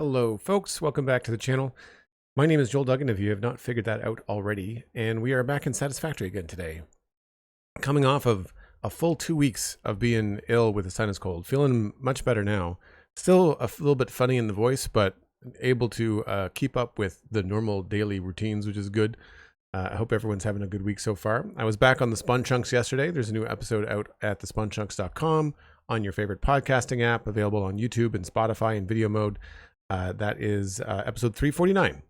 Hello folks, welcome back to the channel. My name is Joel Duggan if you have not figured that out already, and we are back in Satisfactory again today. Coming off of a full 2 weeks of being ill with a sinus cold, feeling much better now. Still a little bit funny in the voice, but able to keep up with the normal daily routines, which is good. I hope everyone's having a good week so far. I was back on the Spun Chunks yesterday. There's a new episode out at thespunchunks.com on your favorite podcasting app, available on YouTube and Spotify in video mode. That is episode 349.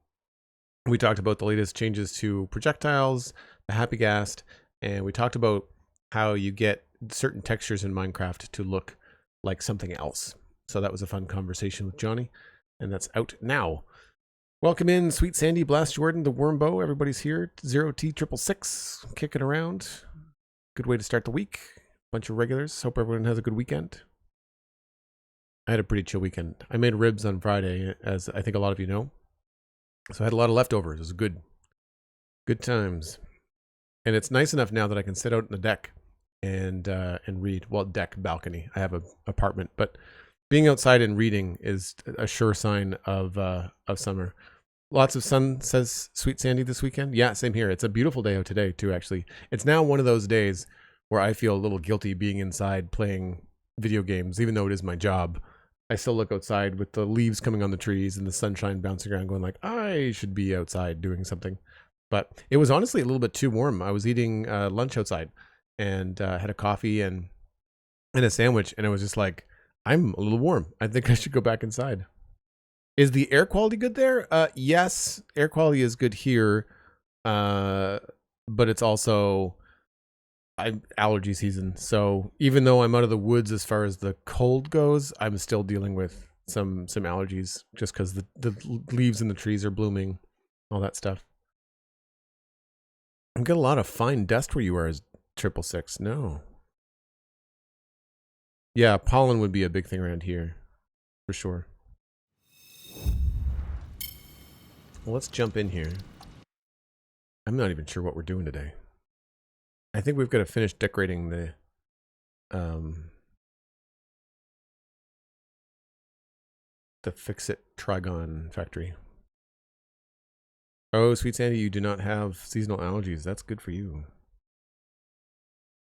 We talked about the latest changes to projectiles, the Happy Gast, and we talked about how you get certain textures in Minecraft to look like something else. So that was a fun conversation with Johnny, and that's out now. Welcome in, SweetSandi, Blast Jordan, the Wormbow. Everybody's here. 0T666, kicking around. Good way to start the week. Bunch of regulars. Hope everyone has a good weekend. I had a pretty chill weekend. I made ribs on Friday, as I think a lot of you know. So I had a lot of leftovers. It was good times. And it's nice enough now that I can sit out on the deck and read. Well, deck, balcony. I have an apartment, but being outside and reading is a sure sign of summer. Lots of sun, says SweetSandi this weekend. Yeah, same here. It's a beautiful day out today too, actually. It's now one of those days where I feel a little guilty being inside playing video games, even though it is my job. I still look outside with the leaves coming on the trees and the sunshine bouncing around going like, I should be outside doing something. But it was honestly a little bit too warm. I was eating lunch outside and had a coffee and a sandwich. And I was just like, I'm a little warm. I think I should go back inside. Is the air quality good there? Yes, air quality is good here. But it's also allergy season, so even though I'm out of the woods as far as the cold goes, I'm still dealing with some allergies just because the leaves in the trees are blooming, all that stuff. I've got a lot of fine dust where you are, as 666. No. Yeah, pollen would be a big thing around here, for sure. Well, let's jump in here. I'm not even sure what we're doing today. I think we've got to finish decorating the Ficsite Trigon factory. Oh, SweetSandi, you do not have seasonal allergies. That's good for you.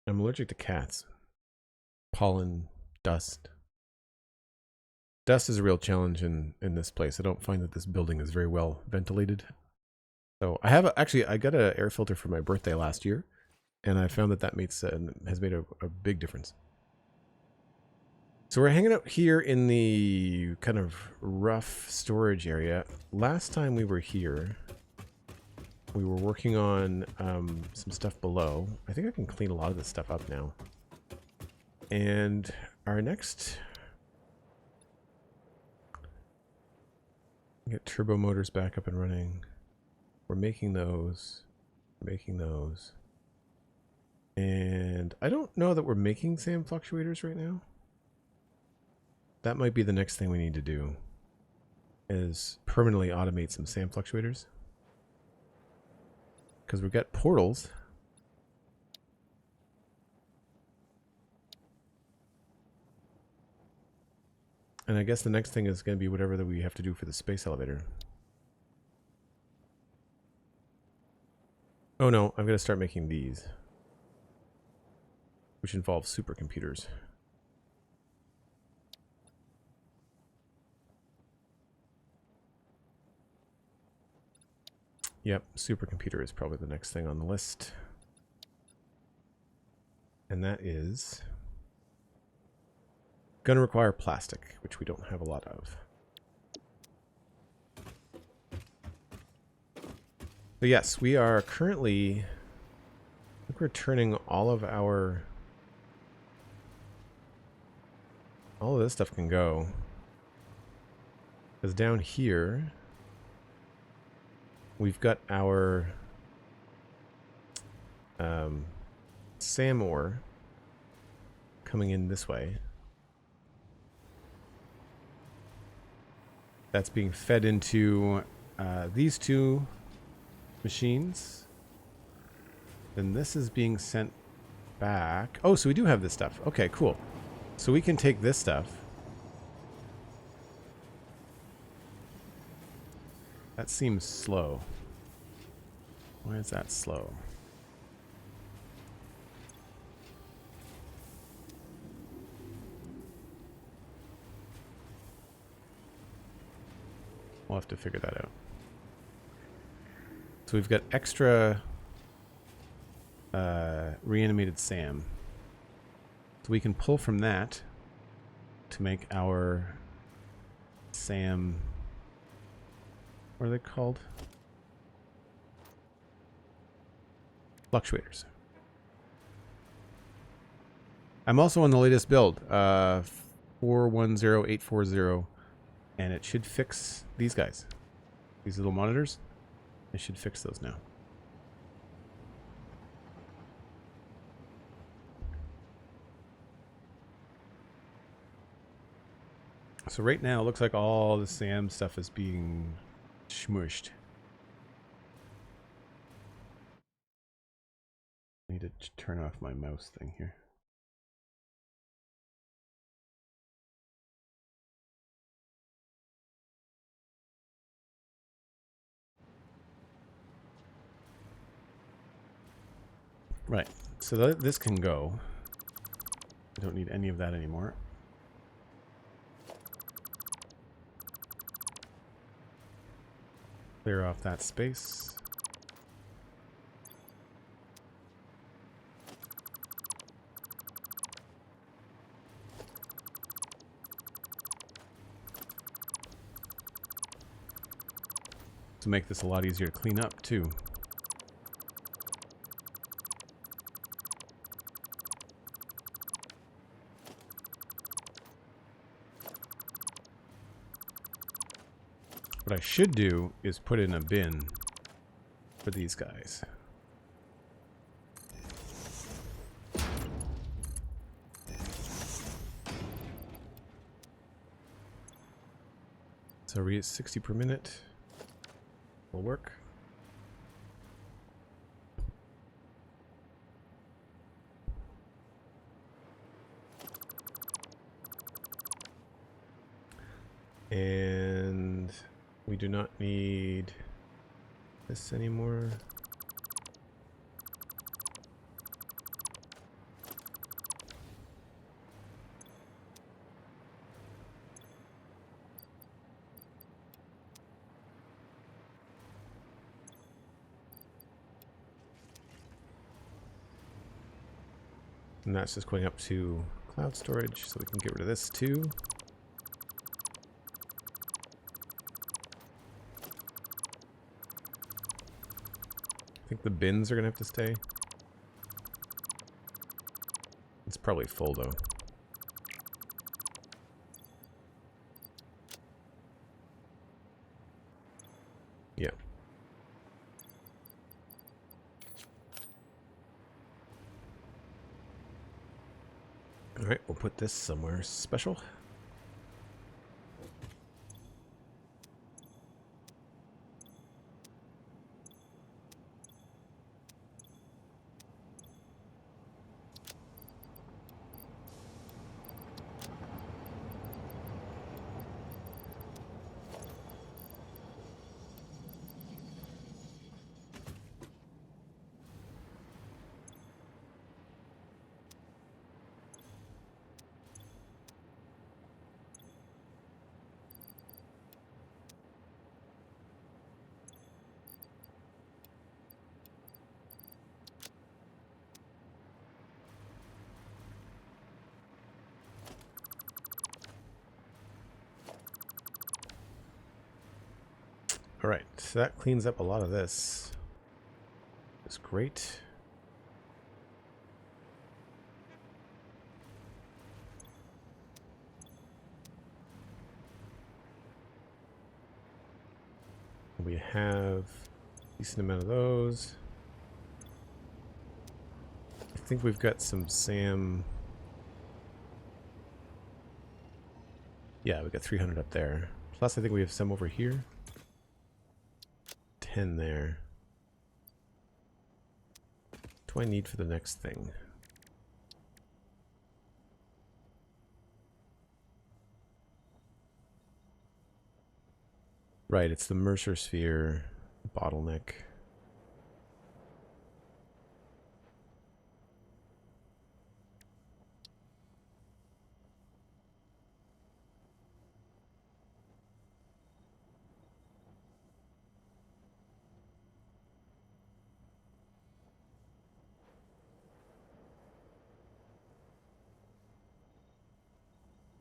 I'm allergic to cats. Pollen, dust. Dust is a real challenge in this place. I don't find that this building is very well ventilated. So I have I got an air filter for my birthday last year. And I found that has made a big difference. So we're hanging out here in the kind of rough storage area. Last time we were here, we were working on some stuff below. I think I can clean a lot of this stuff up now. And our next... Get turbo motors back up and running. We're making those. And I don't know that we're making SAM fluctuators right now. That might be the next thing we need to do, is permanently automate some SAM fluctuators. Because we've got portals. And I guess the next thing is going to be whatever that we have to do for the space elevator. Oh no, I've got to start making these, which involves supercomputers. Yep, supercomputer is probably the next thing on the list. And that is going to require plastic, which we don't have a lot of. So yes, we are currently... I think we're turning all of this stuff can go. Because down here, we've got our SAM ore coming in this way. That's being fed into these two machines. Then this is being sent back. Oh, so we do have this stuff. Okay, cool. So we can take this stuff That seems slow. Why is that slow? We'll have to figure that out. So we've got extra reanimated Sam. So we can pull from that to make our Sam... What are they called? Fluctuators. I'm also on the latest build, 410840, and it should fix these guys. These little monitors. It should fix those now. So right now, it looks like all the SAM stuff is being smushed. I need to turn off my mouse thing here. Right, so this can go. I don't need any of that anymore. Clear off that space. To make this a lot easier to clean up too. What I should do is put in a bin for these guys. So read 60 per minute will work. And we do not need this anymore. And that's just going up to cloud storage, so we can get rid of this too. I think the bins are going to have to stay. It's probably full though. Yeah. All right, we'll put this somewhere special. All right, so that cleans up a lot of this. That's great. We have a decent amount of those. I think we've got some SAM. Yeah, we got 300 up there. Plus, I think we have some over here. 10 there. What do I need for the next thing? Right, it's the Mercer sphere bottleneck.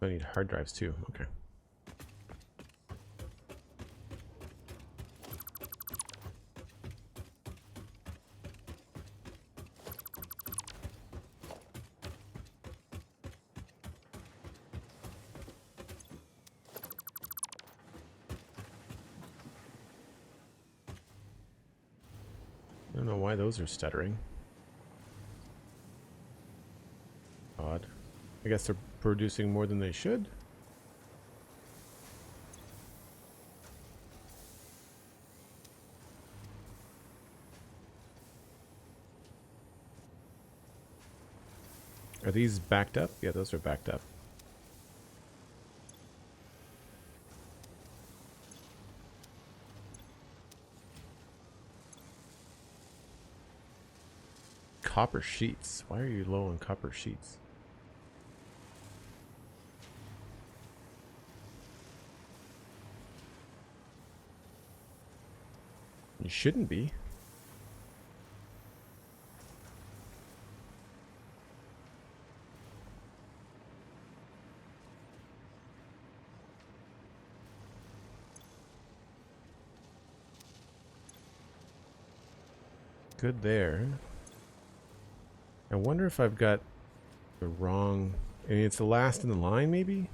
I need hard drives too. Okay. I don't know why those are stuttering. Odd. I guess they're producing more than they should. Are these backed up? Yeah, those are backed up. Copper sheets. Why are you low on copper sheets? You shouldn't be. Good there. I wonder if I've got the wrong... I mean, it's the last in the line, maybe?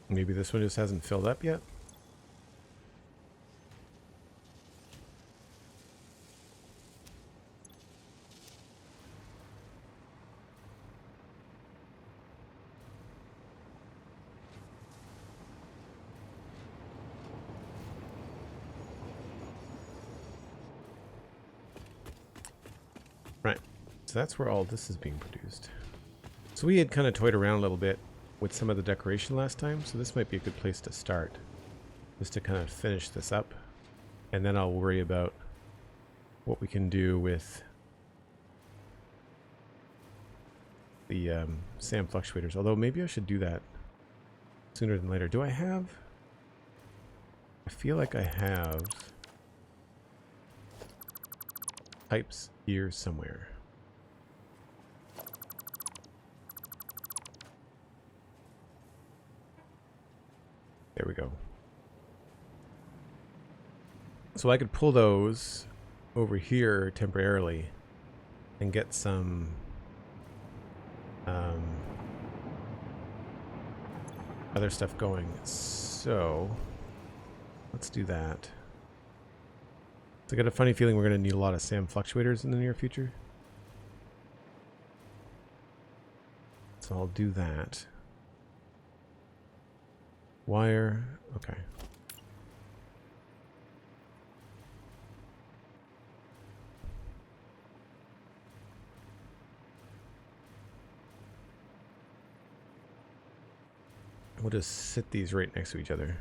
Maybe this one just hasn't filled up yet? Right, so that's where all this is being produced. So we had kind of toyed around a little bit with some of the decoration last time, so this might be a good place to start. Just to kind of finish this up, and then I'll worry about what we can do with the SAM fluctuators. Although maybe I should do that sooner than later. Do I have... I feel like I have pipes here somewhere. There we go. So I could pull those over here temporarily and get some other stuff going. So let's do that. So I got a funny feeling we're going to need a lot of SAM fluctuators in the near future. So I'll do that. Wire, okay. We'll just sit these right next to each other.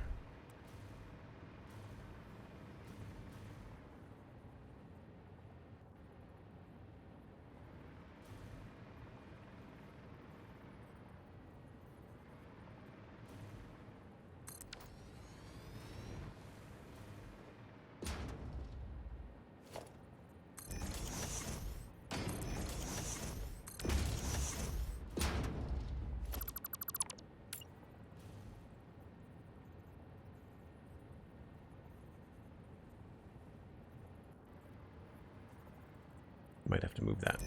Might have to move that.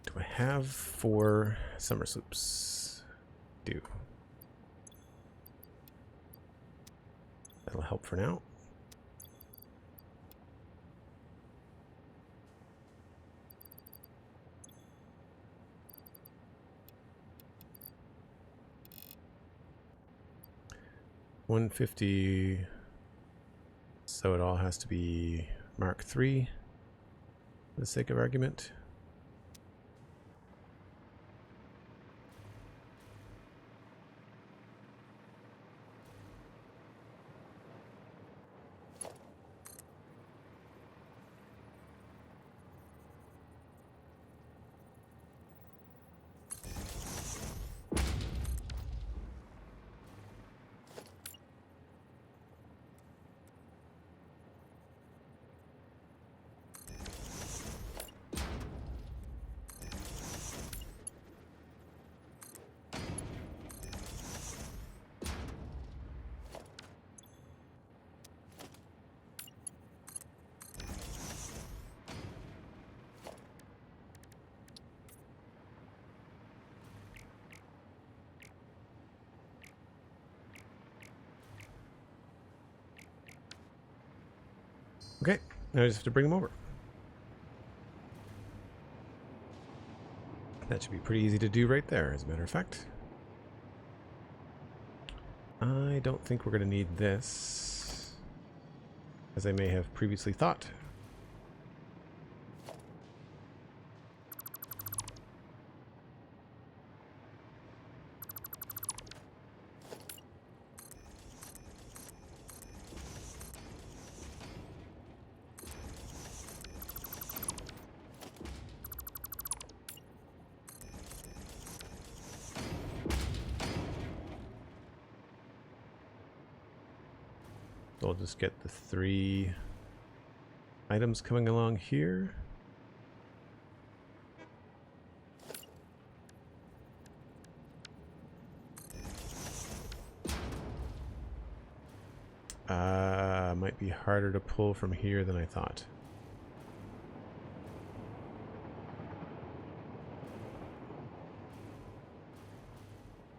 Do I have 4 summer sloops? Do. That'll help for now. 150. So it all has to be Mark III for the sake of argument. Okay, now I just have to bring them over. That should be pretty easy to do right there, as a matter of fact. I don't think we're going to need this, as I may have previously thought. So I'll just get the 3 items coming along here. Might be harder to pull from here than I thought.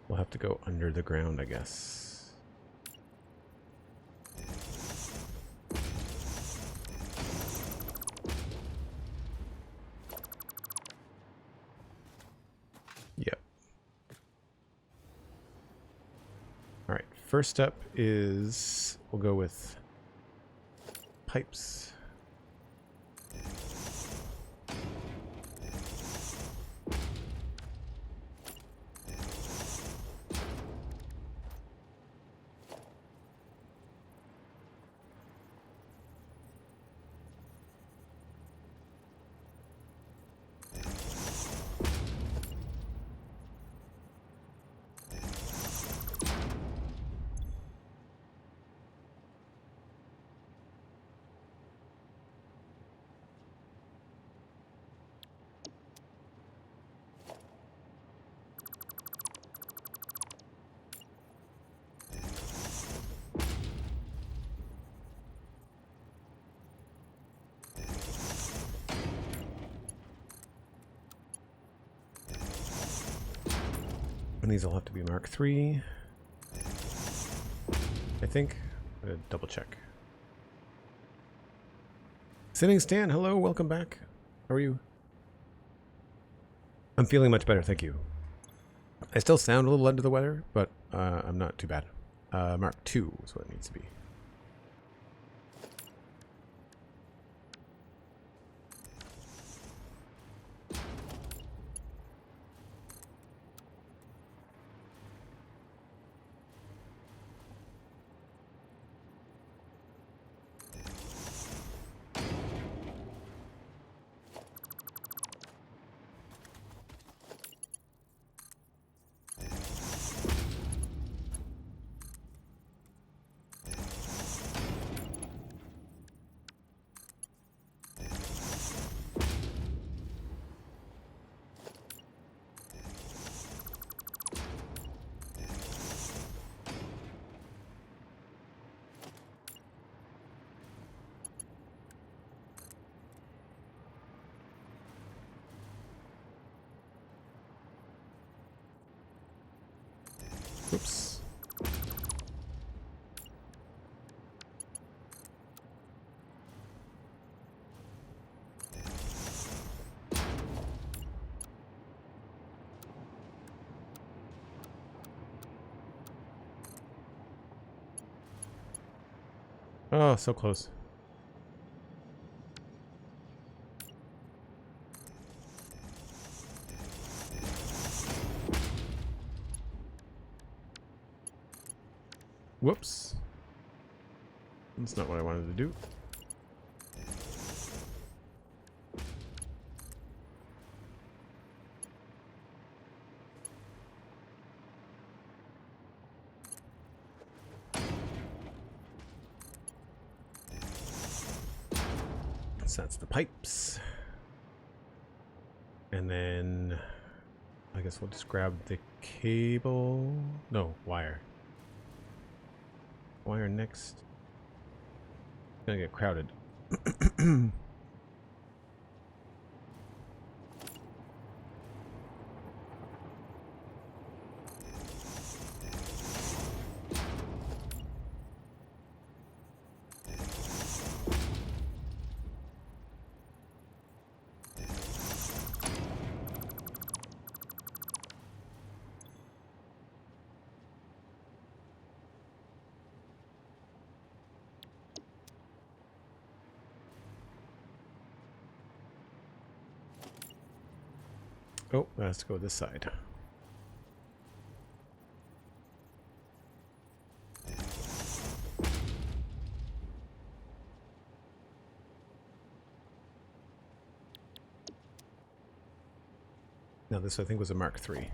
We'll have to go under the ground, I guess. Yep. All right, first up is we'll go with pipes. And these will have to be Mark III, I think. I'm gonna double check. Sitting Stan, hello, welcome back. How are you? I'm feeling much better, thank you. I still sound a little under the weather, but I'm not too bad. Mark II is what it needs to be. Oops. Oh, so close. Whoops. That's not what I wanted to do. So that's the pipes. And then I guess we'll just grab the cable. No, wire. Wire next. It's gonna get crowded. Oh, that has to go this side. Now this I think was a Mark III.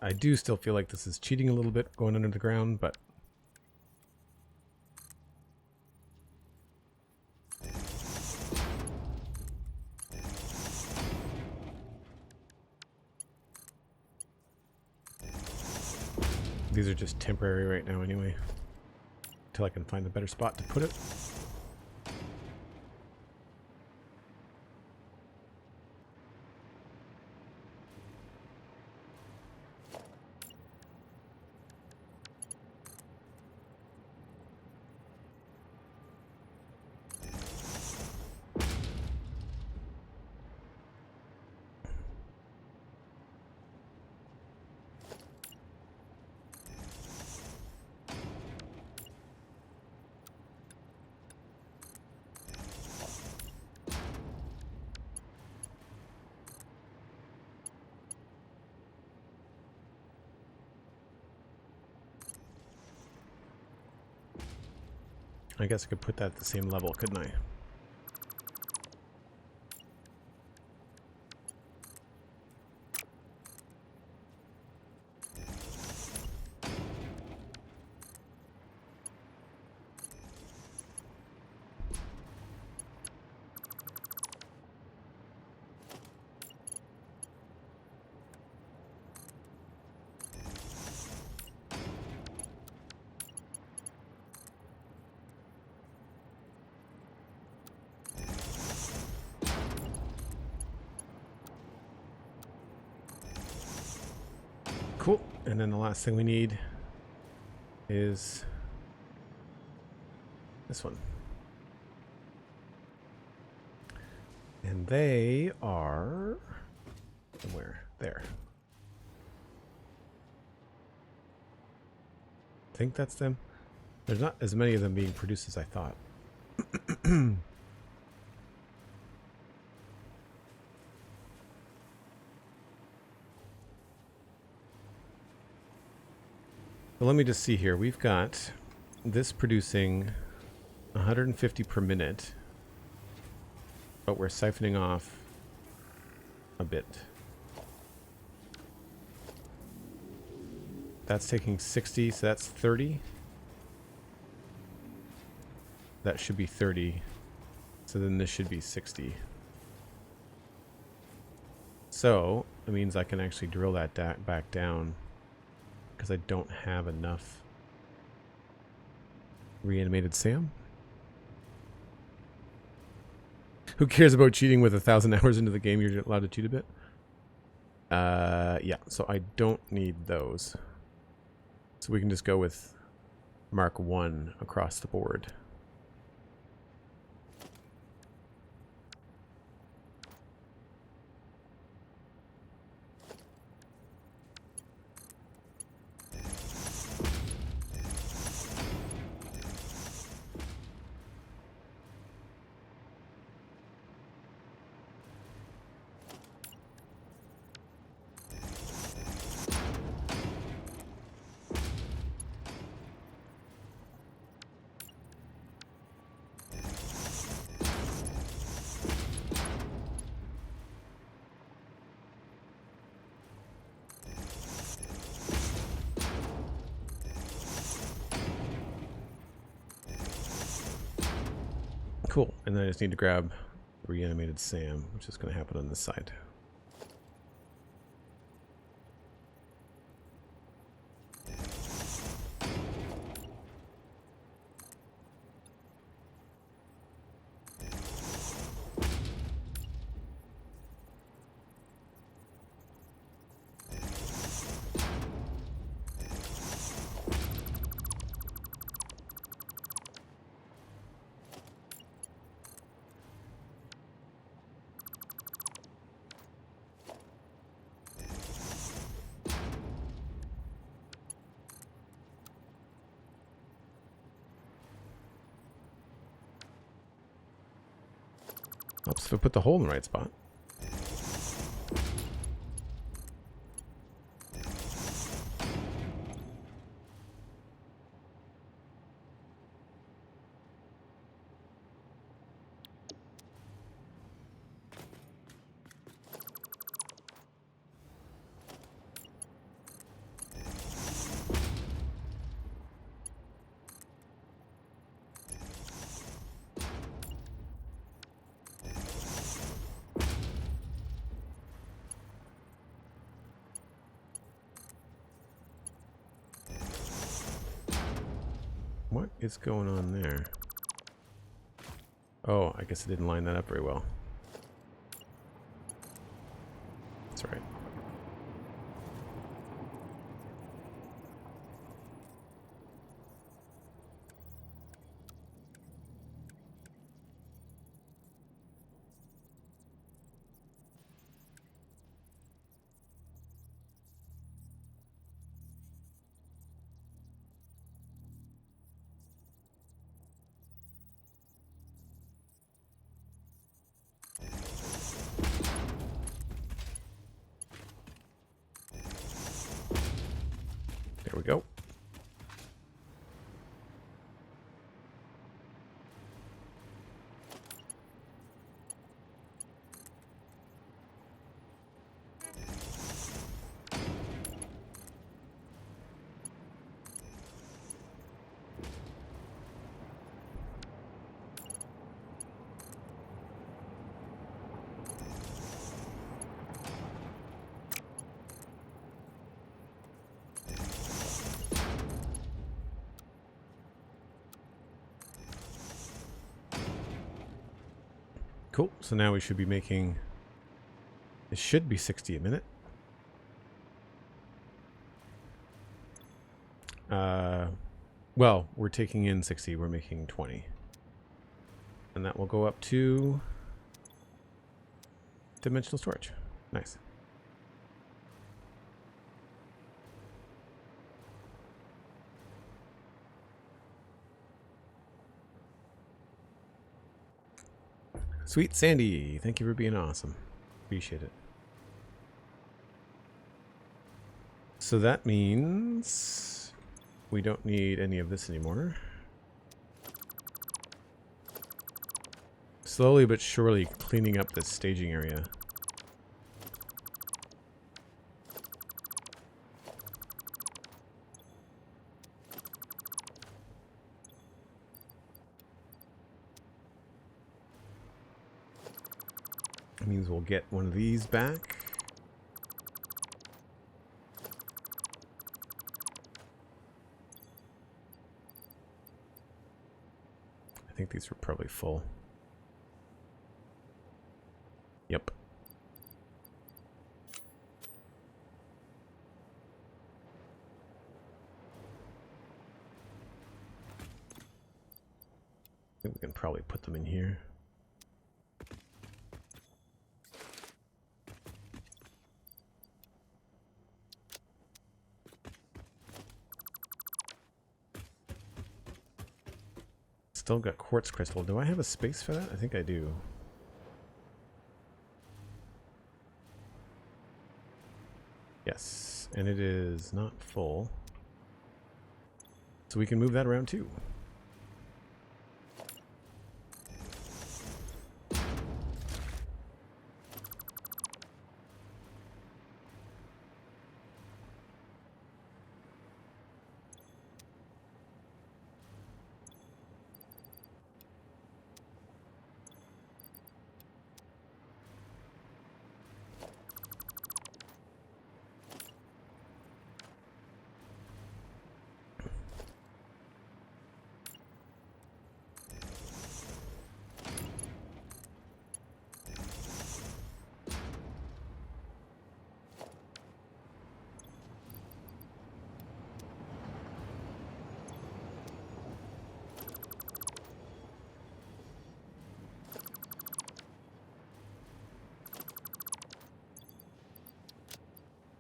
I do still feel like this is cheating a little bit going under the ground, but these are just temporary right now anyway, until I can find a better spot to put it. I guess I could put that at the same level, couldn't I? Cool. And then the last thing we need is this one. And they are somewhere there. I think that's them. There's not as many of them being produced as I thought. So let me just see here. We've got this producing 150 per minute, but we're siphoning off a bit. That's taking 60, so that's 30. That should be 30. So then this should be 60. So it means I can actually drill that back down, because I don't have enough reanimated Sam. Who cares about cheating with 1,000 hours into the game? You're allowed to cheat a bit. Yeah, so I don't need those. So we can just go with Mark 1 across the board. Cool, and then I just need to grab reanimated Sam, which is going to happen on this side. Helps if I put the hole in the right spot. What is going on there? Oh, I guess I didn't line that up very well. That's right. There we go. Cool. So now we should be making, it should be 60 a minute. Well, we're taking in 60, we're making 20. And that will go up to dimensional storage. Nice. SweetSandi, thank you for being awesome. Appreciate it. So that means we don't need any of this anymore. Slowly but surely cleaning up this staging area. That means we'll get one of these back. I think these are probably full. Yep. think we can probably put them in here. Still got quartz crystal. Do I have a space for that? I think I do. Yes, and it is not full. So we can move that around too.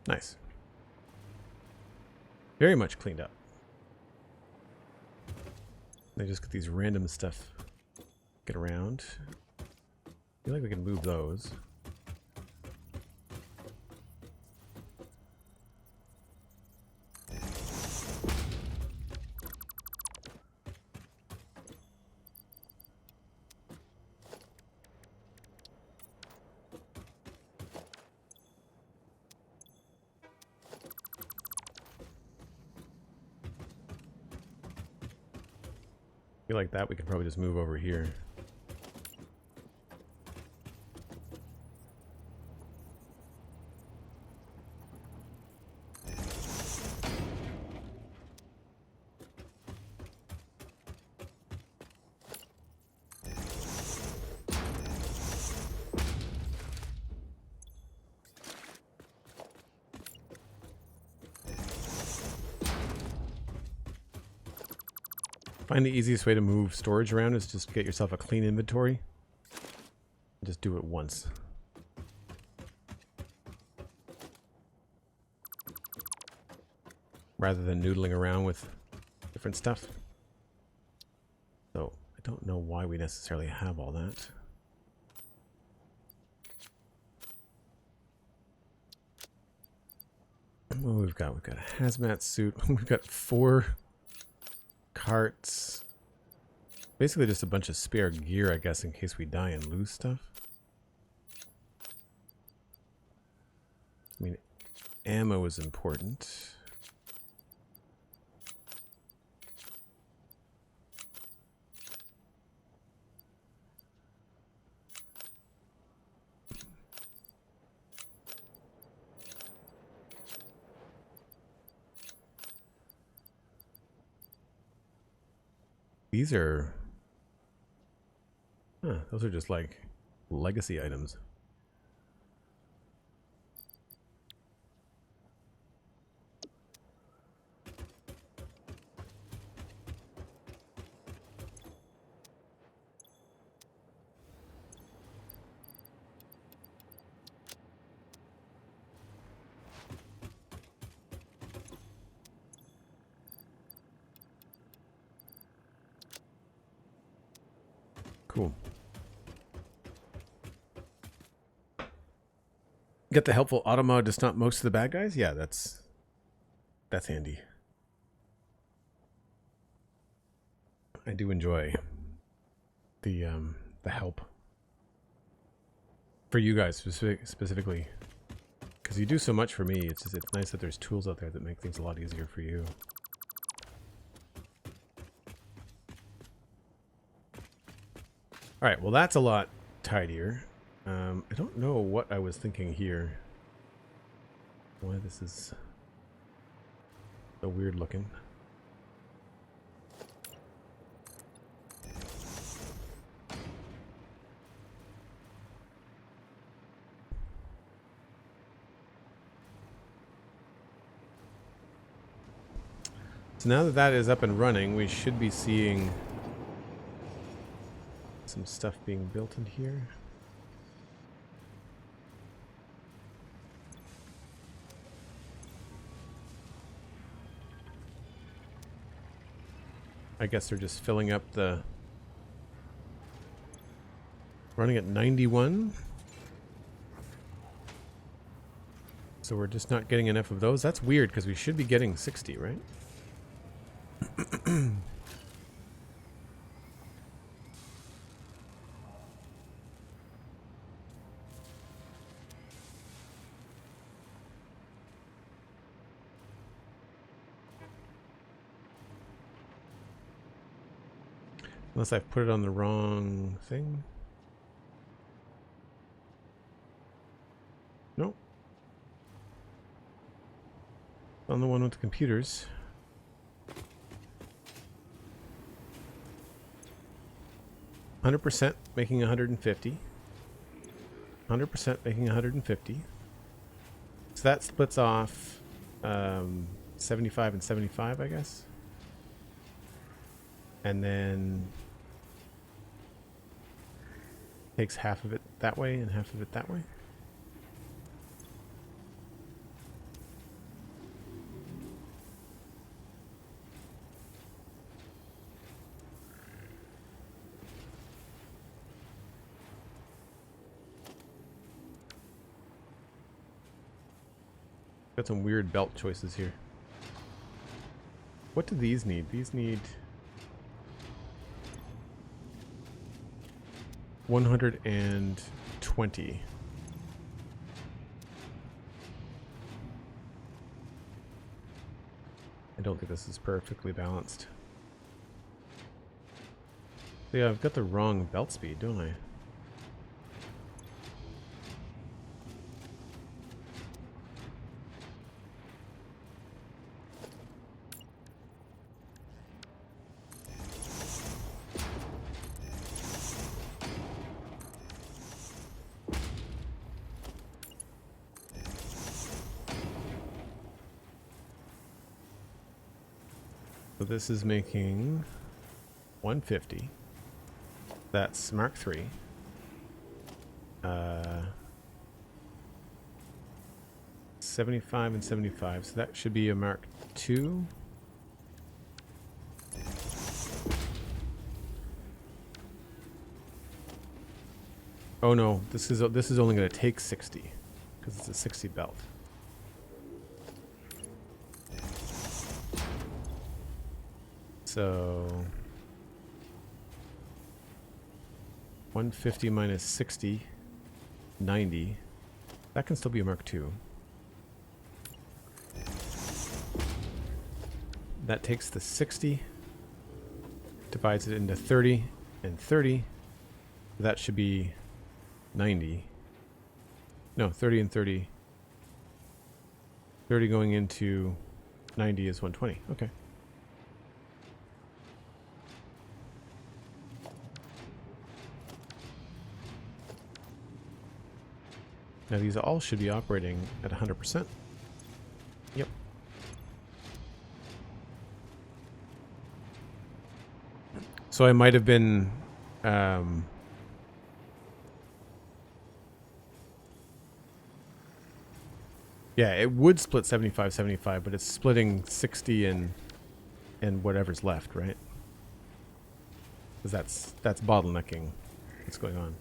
Nice. Very much cleaned up. They just get these random stuff get around. I feel like we can move those. I feel like that we could probably just move over here. Find the easiest way to move storage around is just get yourself a clean inventory. Just do it once. Rather than noodling around with different stuff. So, I don't know why we necessarily have all that. What we've got a hazmat suit. We've got 4 carts. Basically just a bunch of spare gear, I guess, in case we die and lose stuff. I mean, ammo is important. These are... Huh, those are just like legacy items. Cool. Get the helpful auto mod to stop most of the bad guys? Yeah, that's handy. I do enjoy the help for you guys specifically, because you do so much for me. It's nice that there's tools out there that make things a lot easier for you. All right, well that's a lot tidier. I don't know what I was thinking here. Why this is so weird looking. So now that that is up and running, we should be seeing some stuff being built in here. I guess they're just filling up the... Running at 91. So we're just not getting enough of those. That's weird because we should be getting 60, right? Unless I've put it on the wrong thing. Nope. On the one with the computers. %, making 150. 100% making 150. So that splits off 75 and 75, I guess. And then takes half of it that way and half of it that way. Got some weird belt choices here. What do these need? These need 120. I don't think this is perfectly balanced. Yeah, I've got the wrong belt speed, don't I? So this is making 150. That's Mark III. 75 and 75. So that should be a Mark II. Oh no, this is only going to take 60 because it's a 60 belt. So 150 minus 60, 90. That can still be a Mark II. That takes the 60, divides it into 30 and 30. That should be 90. No, 30 and 30. 30 going into 90 is 120. Okay. Now these all should be operating at 100%. Yep. So I might have been yeah, it would split 75-75, but it's splitting 60 and whatever's left, right? Because that's bottlenecking that's going on.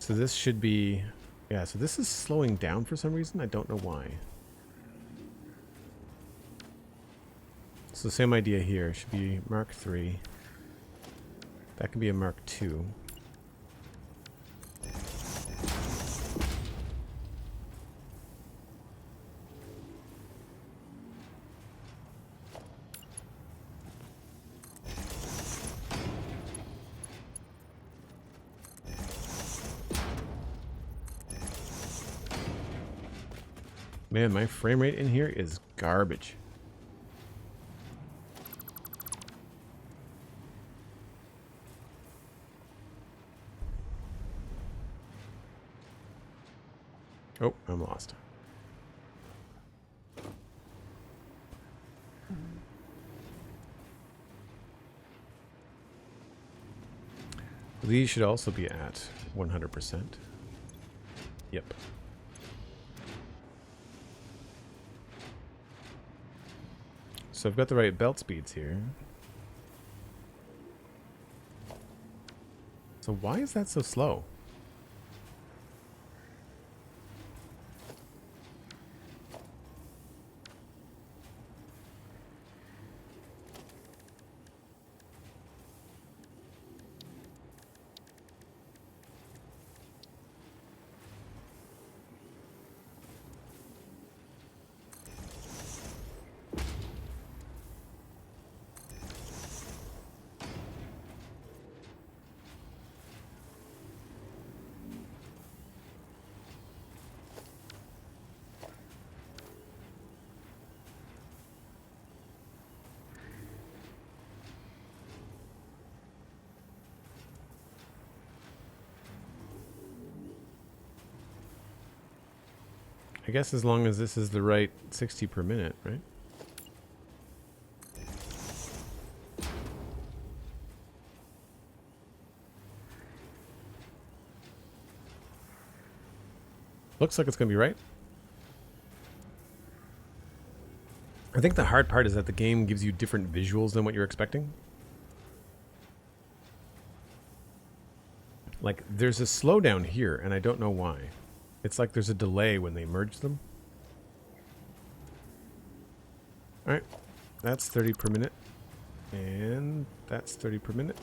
So this should be, yeah, so this is slowing down for some reason. I don't know why. So same idea here. It should be Mark III. That can be a Mark II. Man, my frame rate in here is garbage. Oh, I'm lost. These should also be at 100%. Yep. So I've got the right belt speeds here. So why is that so slow? I guess as long as this is the right 60 per minute, right? Looks like it's going to be right. I think the hard part is that the game gives you different visuals than what you're expecting. Like, there's a slowdown here, and I don't know why. It's like there's a delay when they merge them. Alright, that's 30 per minute. And that's 30 per minute.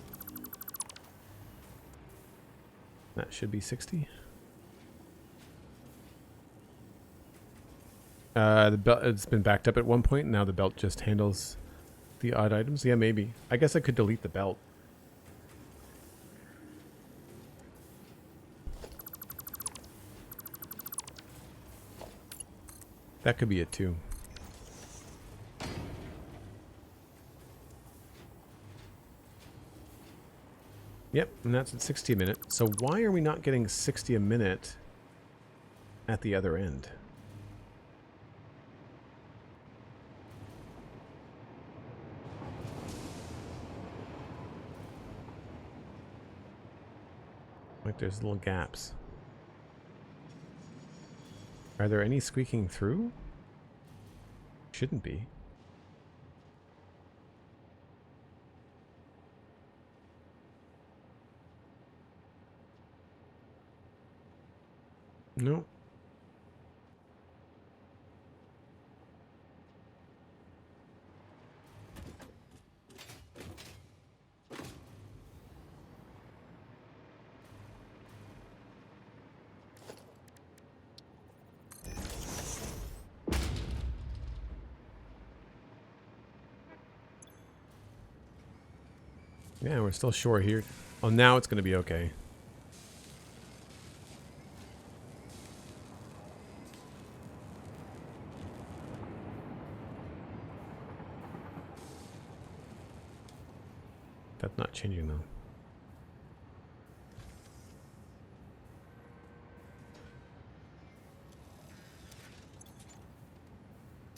That should be 60. The belt, it's been backed up at one point, and now the belt just handles the odd items. Yeah, maybe. I guess I could delete the belt. That could be it too. Yep, and that's at 60 a minute. So why are we not getting 60 a minute at the other end? Like there's little gaps. Are there any squeaking through? Shouldn't be. No. Yeah, we're still short here. Oh, now it's going to be okay. That's not changing though.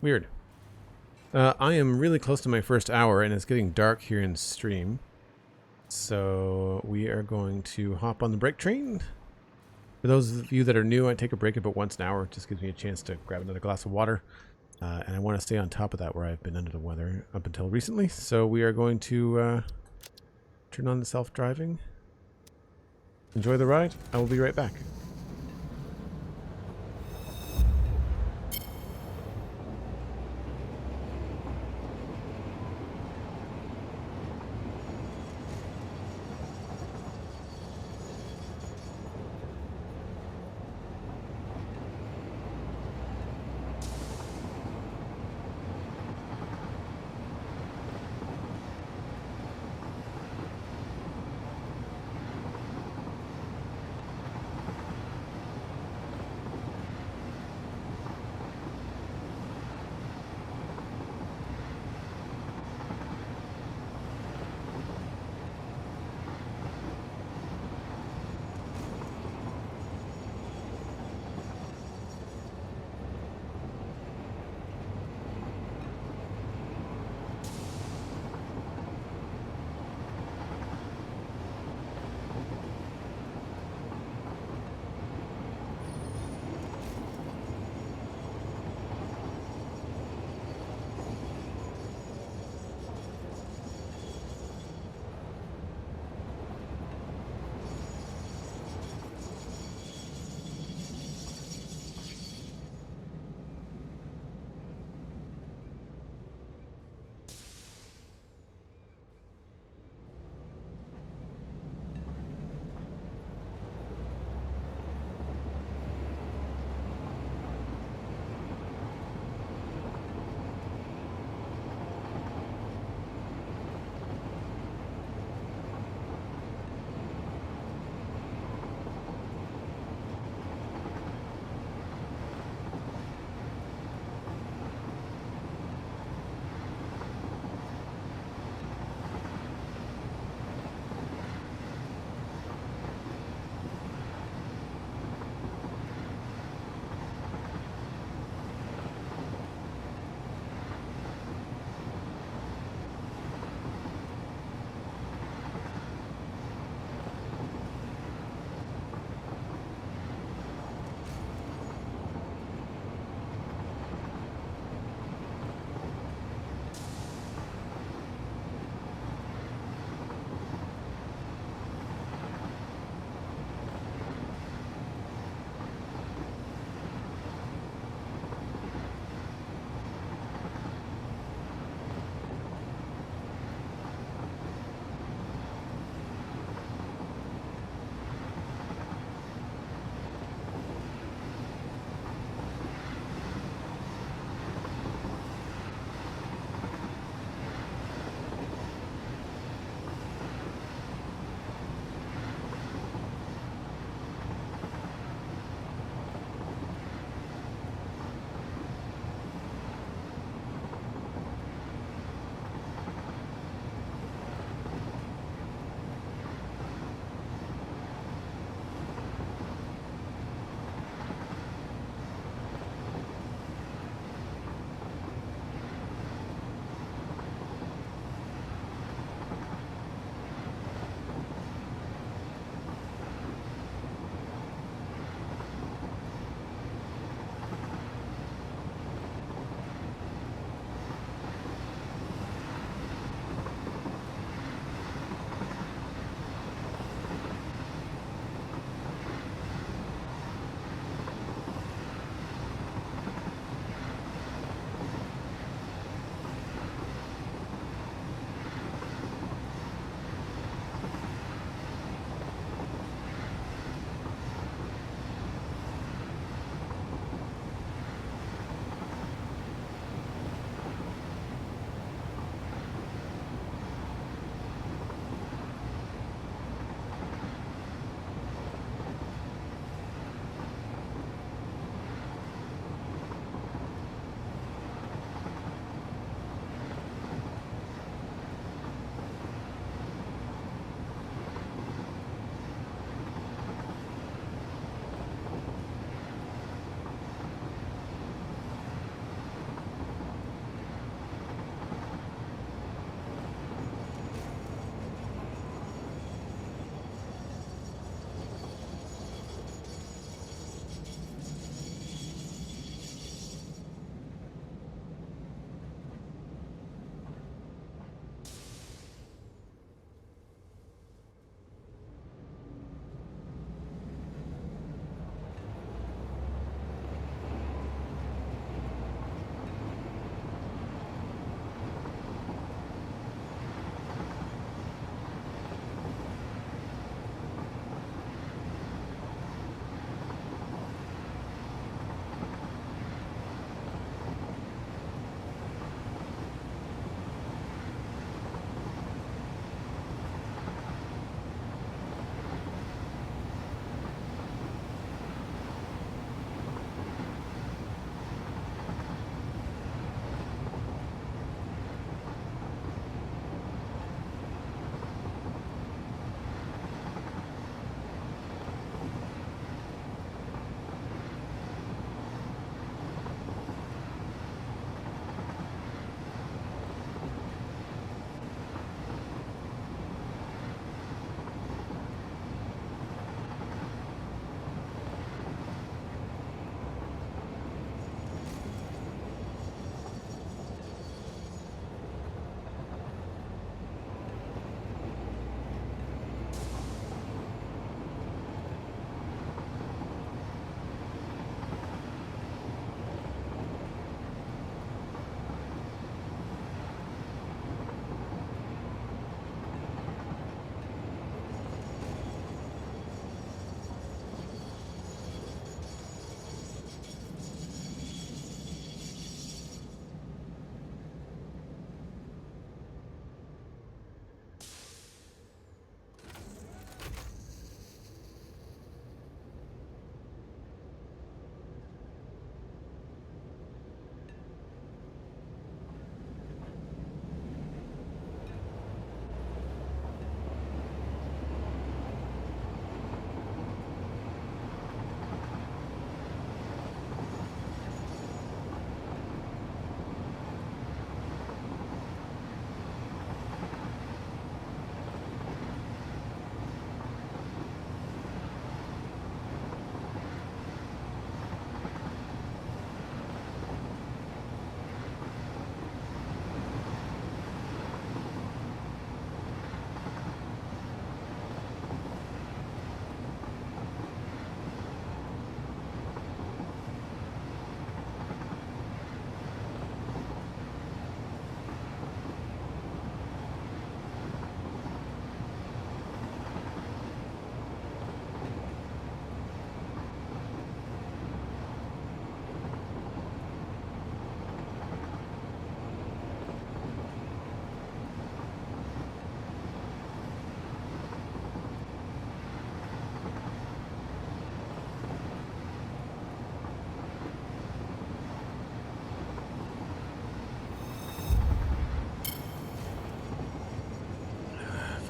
Weird. I am really close to my first hour and it's getting dark here in stream. So we are going to hop on the break train. For those of you that are new, I take a break about once an hour. It just gives me a chance to grab another glass of water. And I want to stay on top of that where I've been under the weather up until recently. So we are going to turn on the self-driving. Enjoy the ride. I will be right back.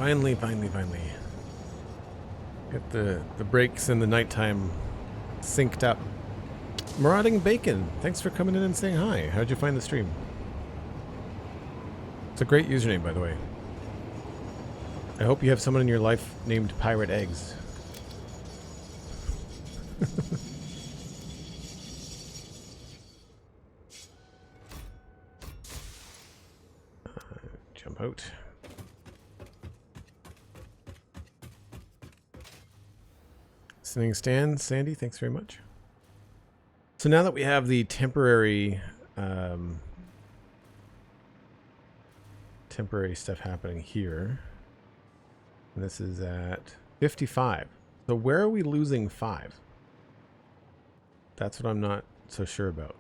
Finally. Get the breaks in the nighttime synced up. Marauding Bacon, thanks for coming in and saying hi. How'd you find the stream? It's a great username, by the way. I hope you have someone in your life named Pirate Eggs. Jump out. Listening stand, Sandy, thanks very much. So now that we have the temporary stuff happening here, and this is at 55. So where are we losing 5? That's what I'm not so sure about.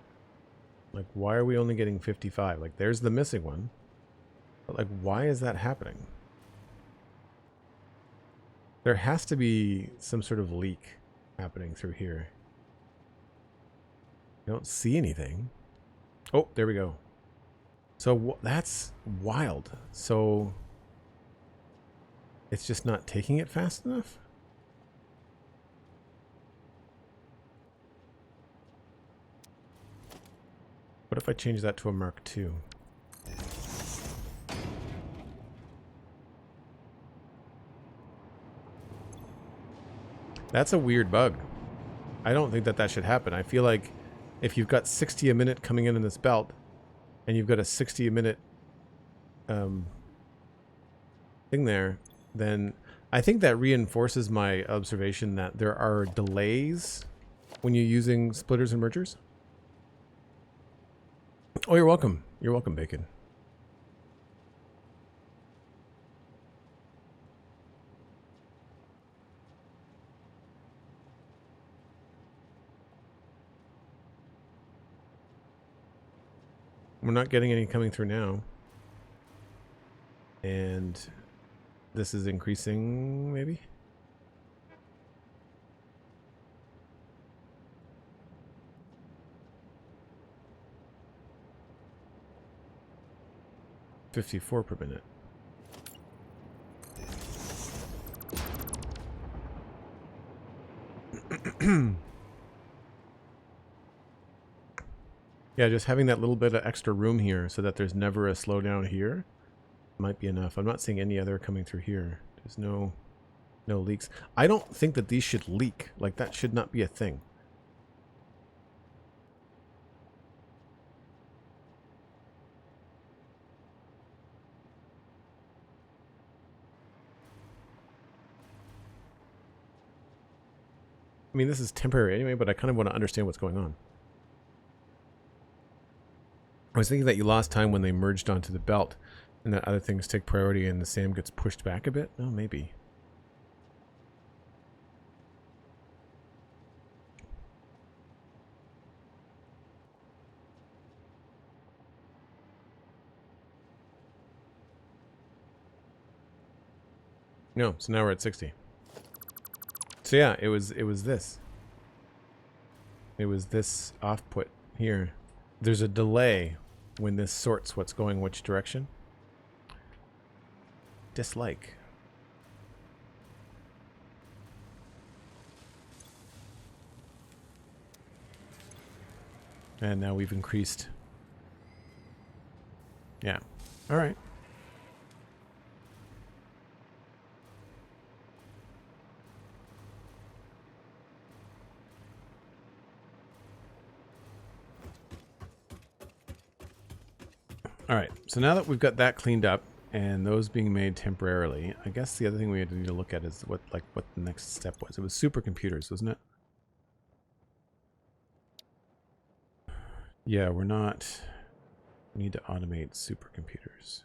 Like, why are we only getting 55? Like, there's the missing one. But, like, why is that happening? There has to be some sort of leak happening through here. I don't see anything. Oh, there we go. So that's wild. So it's just not taking it fast enough? What if I change that to a Mark II? That's a weird bug. I don't think that that should happen. I feel like if you've got 60 a minute coming in this belt, and you've got a 60 a minute thing there, then I think that reinforces my observation that there are delays when you're using splitters and mergers. Oh, you're welcome. You're welcome, Bacon. We're not getting any coming through now. And this is increasing, maybe? $54 per minute. Yeah, just having that little bit of extra room here so that there's never a slowdown here might be enough. I'm not seeing any other coming through here. There's no leaks. I don't think that these should leak. Like, that should not be a thing. I mean, this is temporary anyway, but I kind of want to understand what's going on. I was thinking that you lost time when they merged onto the belt and that other things take priority and the SAM gets pushed back a bit. Oh, maybe. No, so now we're at 60. So yeah, it was this. It was this off-put here. There's a delay when this sorts what's going which direction. Dislike. And now we've increased. Yeah. All right. All right, so now that we've got that cleaned up and those being made temporarily, I guess the other thing we need to look at is what the next step was. It was supercomputers, wasn't it? Yeah, we need to automate supercomputers.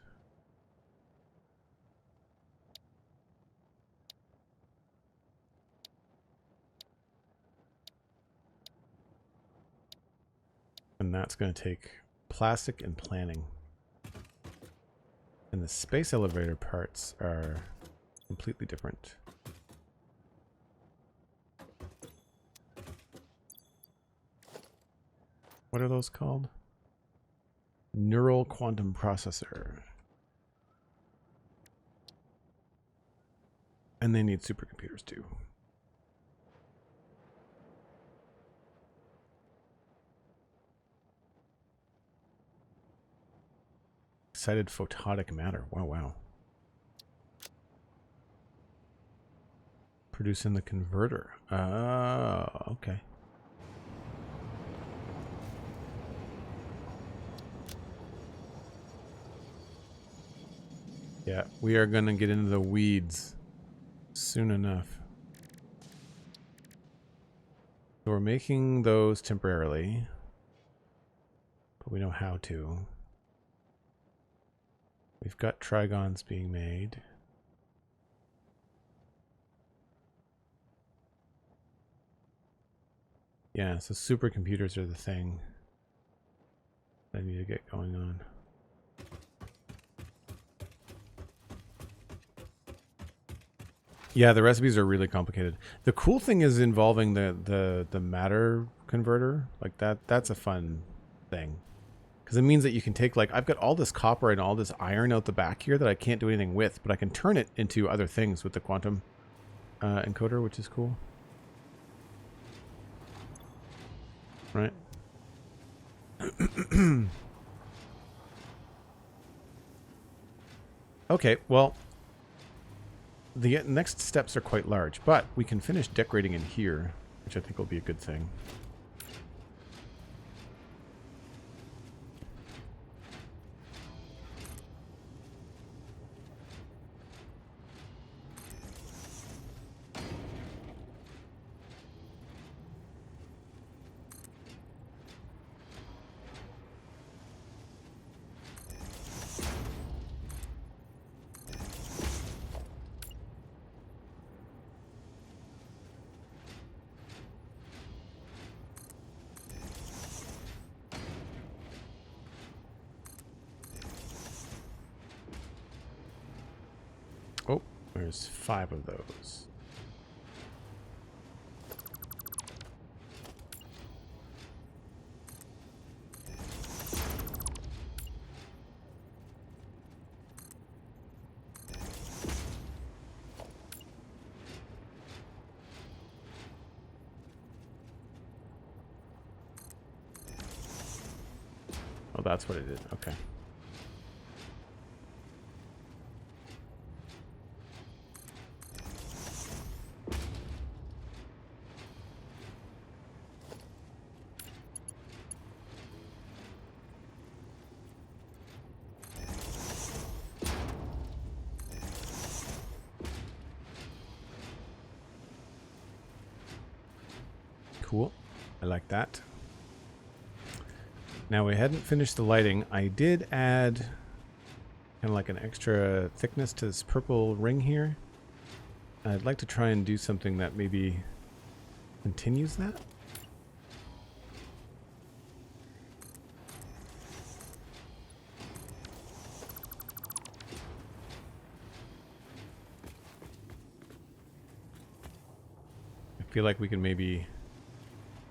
And that's going to take plastic and planning. And the space elevator parts are completely different. What are those called? Neural quantum processor. And they need supercomputers too. Excited photonic matter. Wow, wow. Producing the converter. Oh, okay. Yeah, we are going to get into the weeds soon enough. So we're making those temporarily, but we know how to. We've got trigons being made. Yeah, so supercomputers are the thing I need to get going on. Yeah, the recipes are really complicated. The cool thing is involving the matter converter. Like that's a fun thing. Because it means that you can take, like, I've got all this copper and all this iron out the back here that I can't do anything with, but I can turn it into other things with the quantum encoder, which is cool. Right? Okay, well, the next steps are quite large, but we can finish decorating in here, which I think will be a good thing. Oh, there's 5 of those. Oh, that's what it is. Okay. Cool. I like that. Now, we hadn't finished the lighting. I did add kind of like an extra thickness to this purple ring here. I'd like to try and do something that maybe continues that. I feel like we can maybe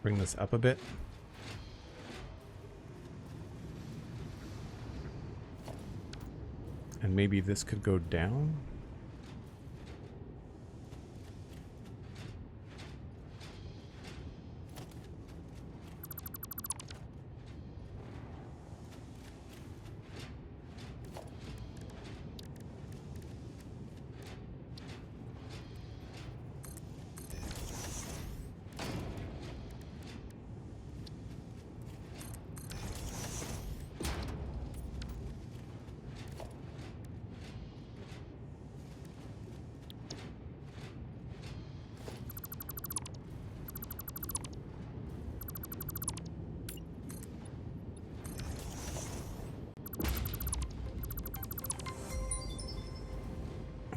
bring this up a bit. And maybe this could go down.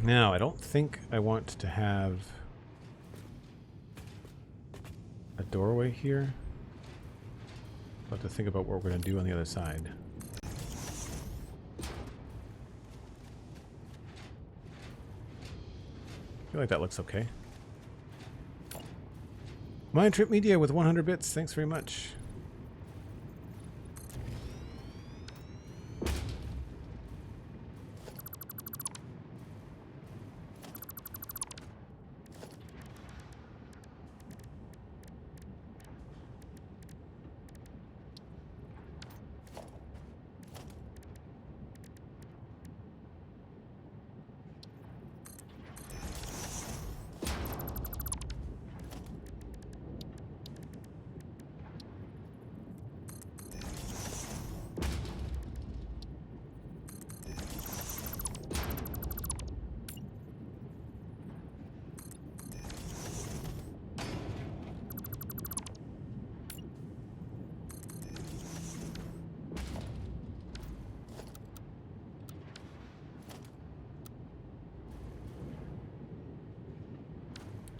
Now, I don't think I want to have a doorway here. I'll have to think about what we're going to do on the other side. I feel like that looks okay. MindTripMedia with 100 bits. Thanks very much.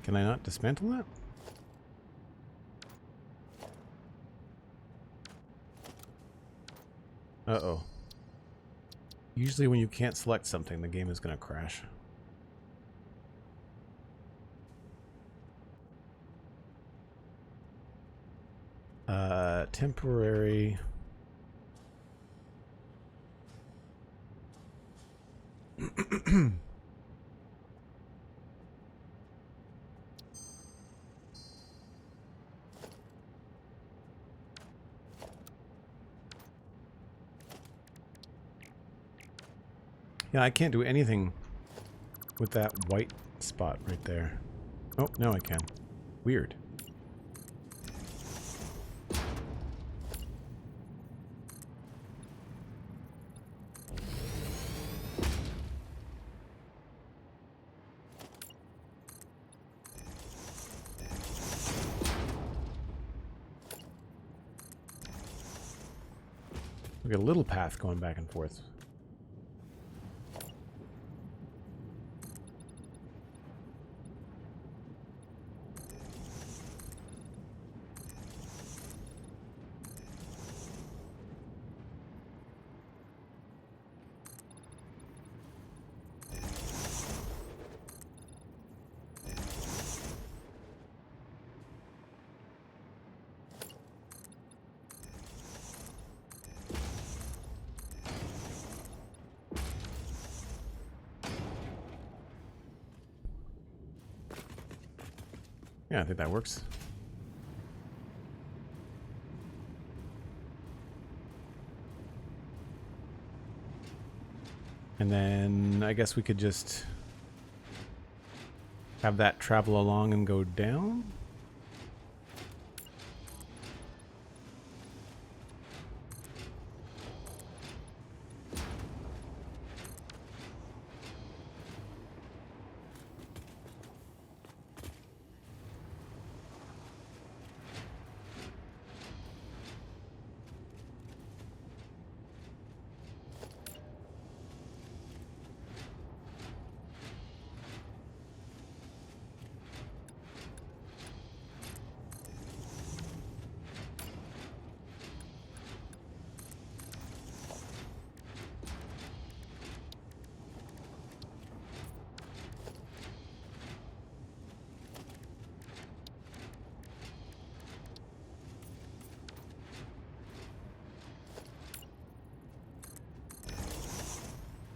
Can I not dismantle that? Uh-oh. Usually when you can't select something, the game is going to crash. Temporary... Yeah, I can't do anything with that white spot right there. Oh, now I can. Weird. We got a little path going back and forth. Yeah, I think that works. And then I guess we could just have that travel along and go down.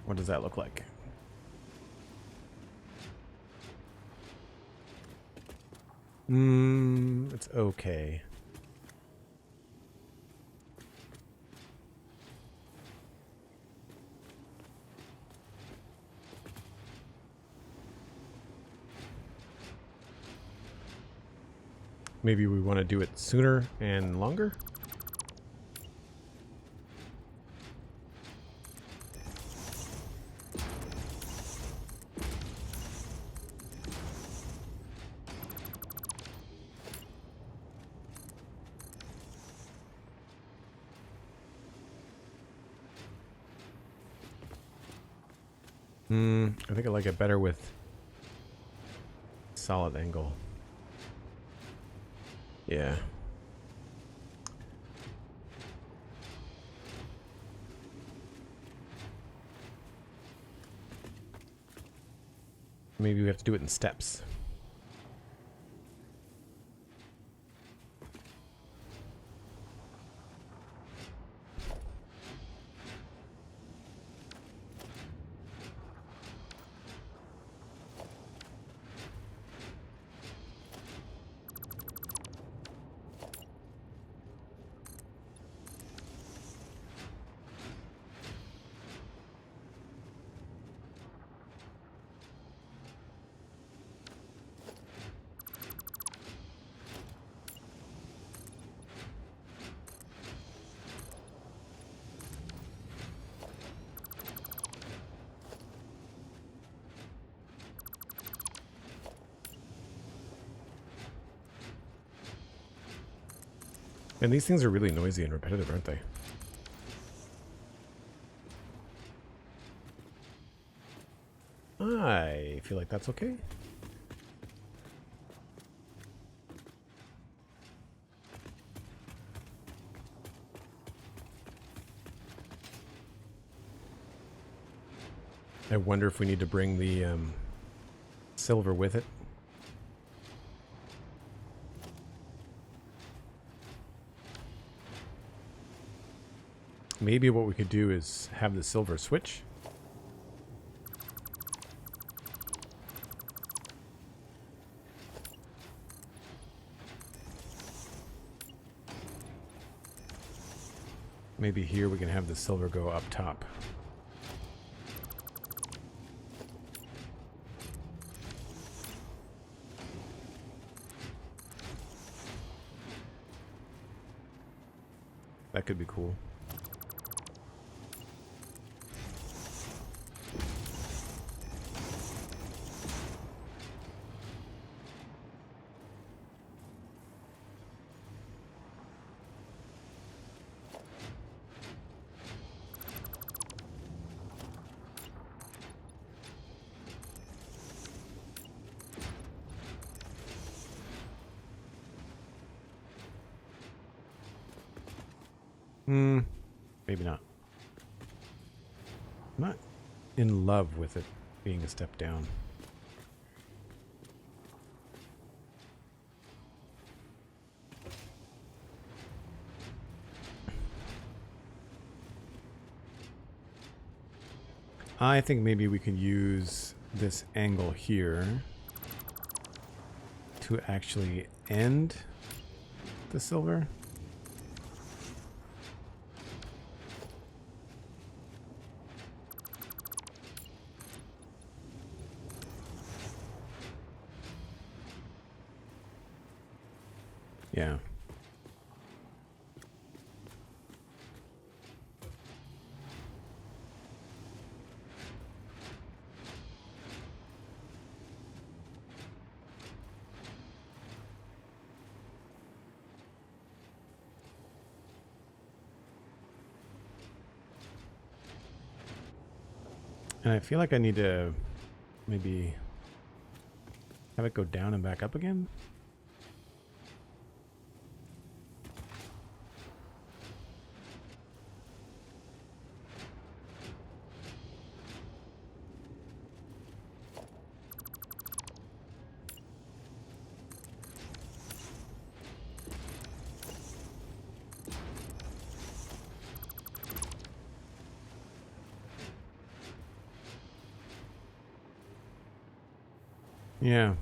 What does that look like? It's okay. Maybe we want to do it sooner and longer? I think I like it better with solid angle. Yeah. Maybe we have to do it in steps. And these things are really noisy and repetitive, aren't they? I feel like that's okay. I wonder if we need to bring the silver with it. Maybe what we could do is have the silver switch. Maybe here we can have the silver go up top. That could be cool. Maybe not. I'm not in love with it being a step down. I think maybe we can use this angle here to actually end the silver. Yeah. And I feel like I need to maybe have it go down and back up again. Yeah.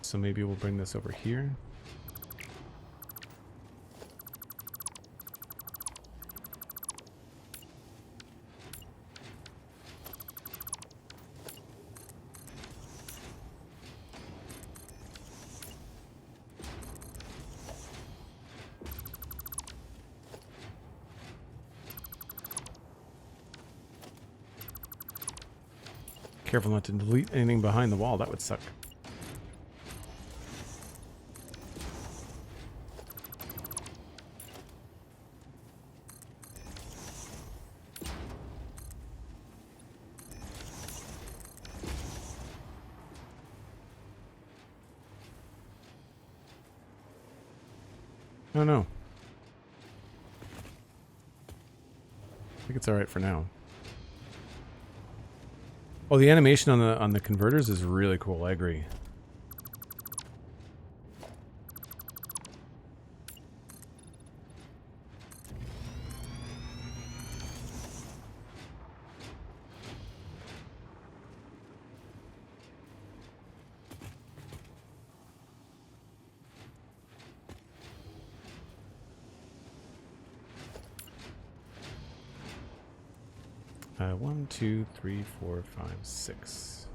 So maybe we'll bring this over here. Careful not to delete anything behind the wall. That would suck. Oh no. I think it's all right for now. Oh, the animation on the converters is really cool. I agree. One, two, three, four, five, six.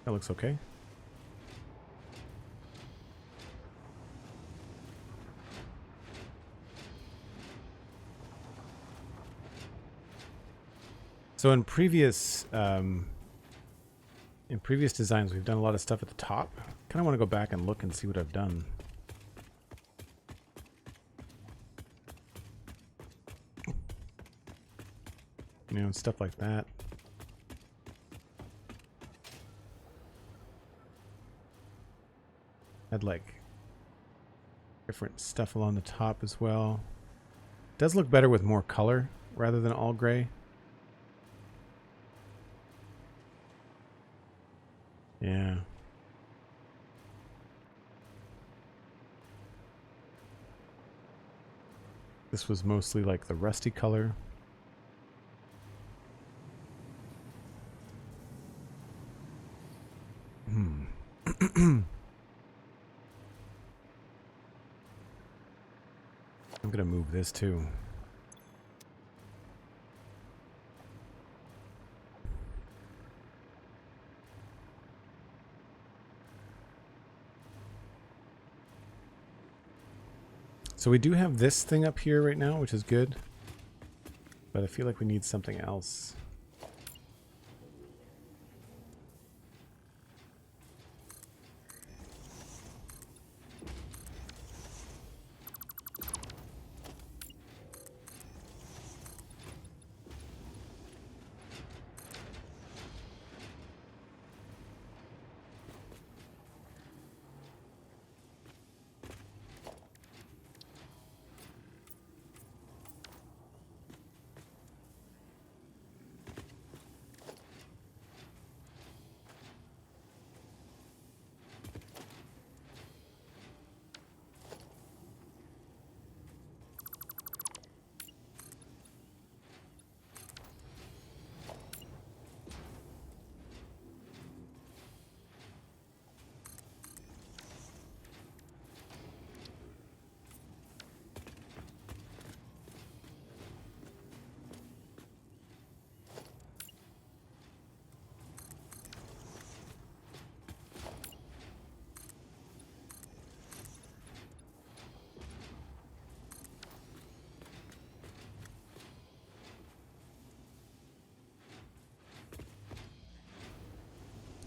That looks okay. So in previous designs, we've done a lot of stuff at the top. Kind of want to go back and look and see what I've done. You know, stuff like that. Had like different stuff along the top as well. Does look better with more color rather than all gray. Yeah. This was mostly like the rusty color. I'm gonna move this too. So we do have this thing up here right now, which is good. But I feel like we need something else.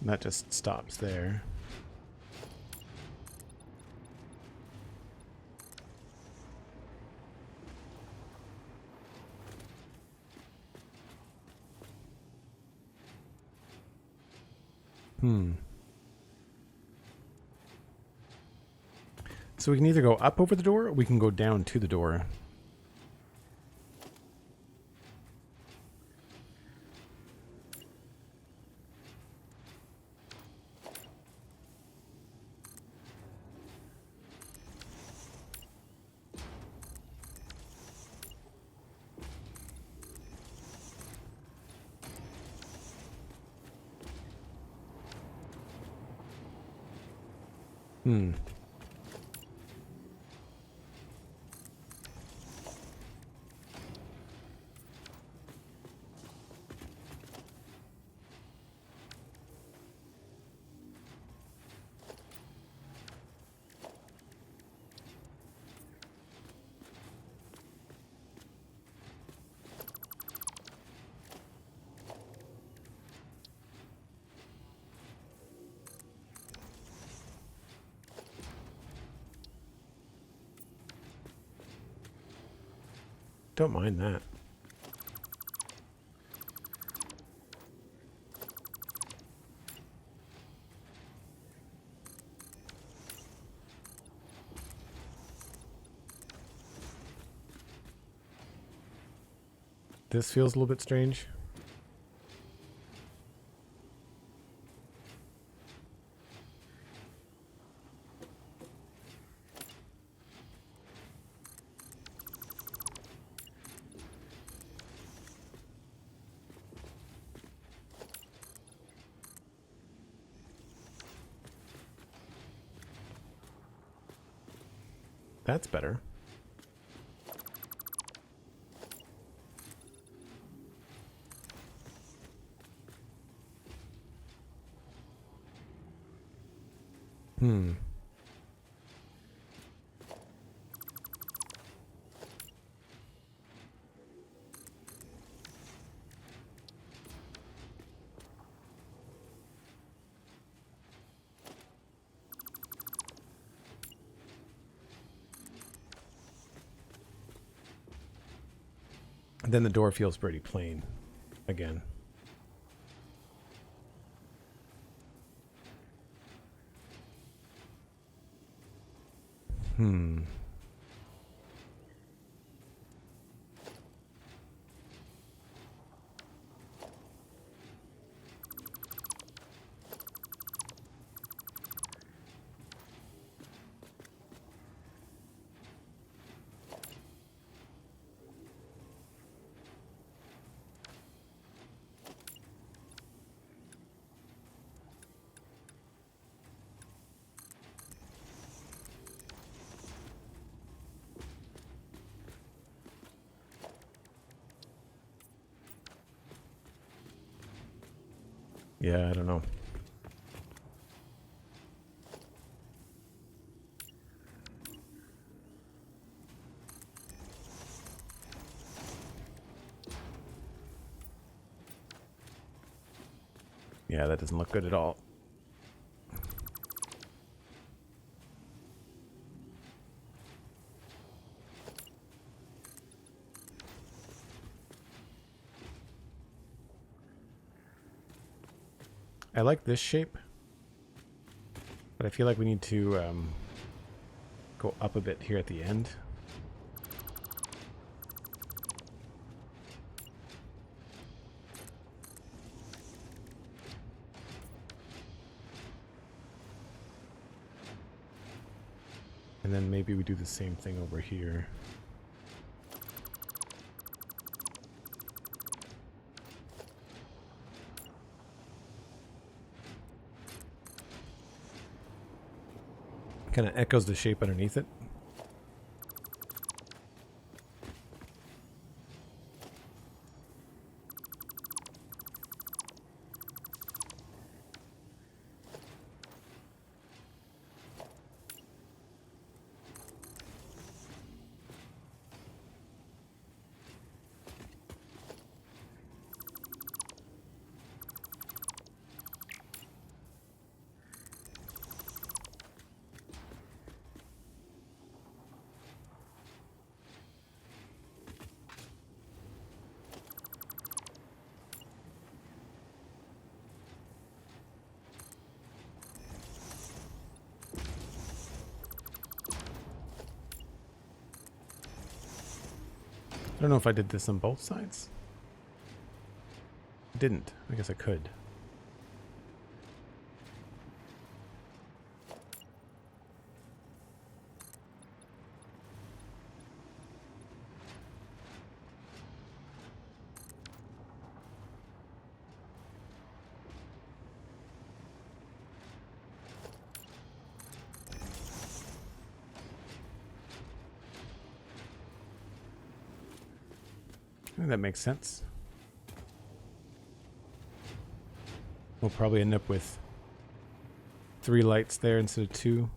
And that just stops there. So we can either go up over the door or we can go down to the door. Don't mind that. This feels a little bit strange. That's better. Then the door feels pretty plain again. Yeah, I don't know. Yeah, that doesn't look good at all. I like this shape, but I feel like we need to go up a bit here at the end. And then maybe we do the same thing over here. Kind of echoes the shape underneath it. I don't know if I did this on both sides. I didn't. I guess I could. I think that makes sense. We'll probably end up with 3 lights there instead of 2.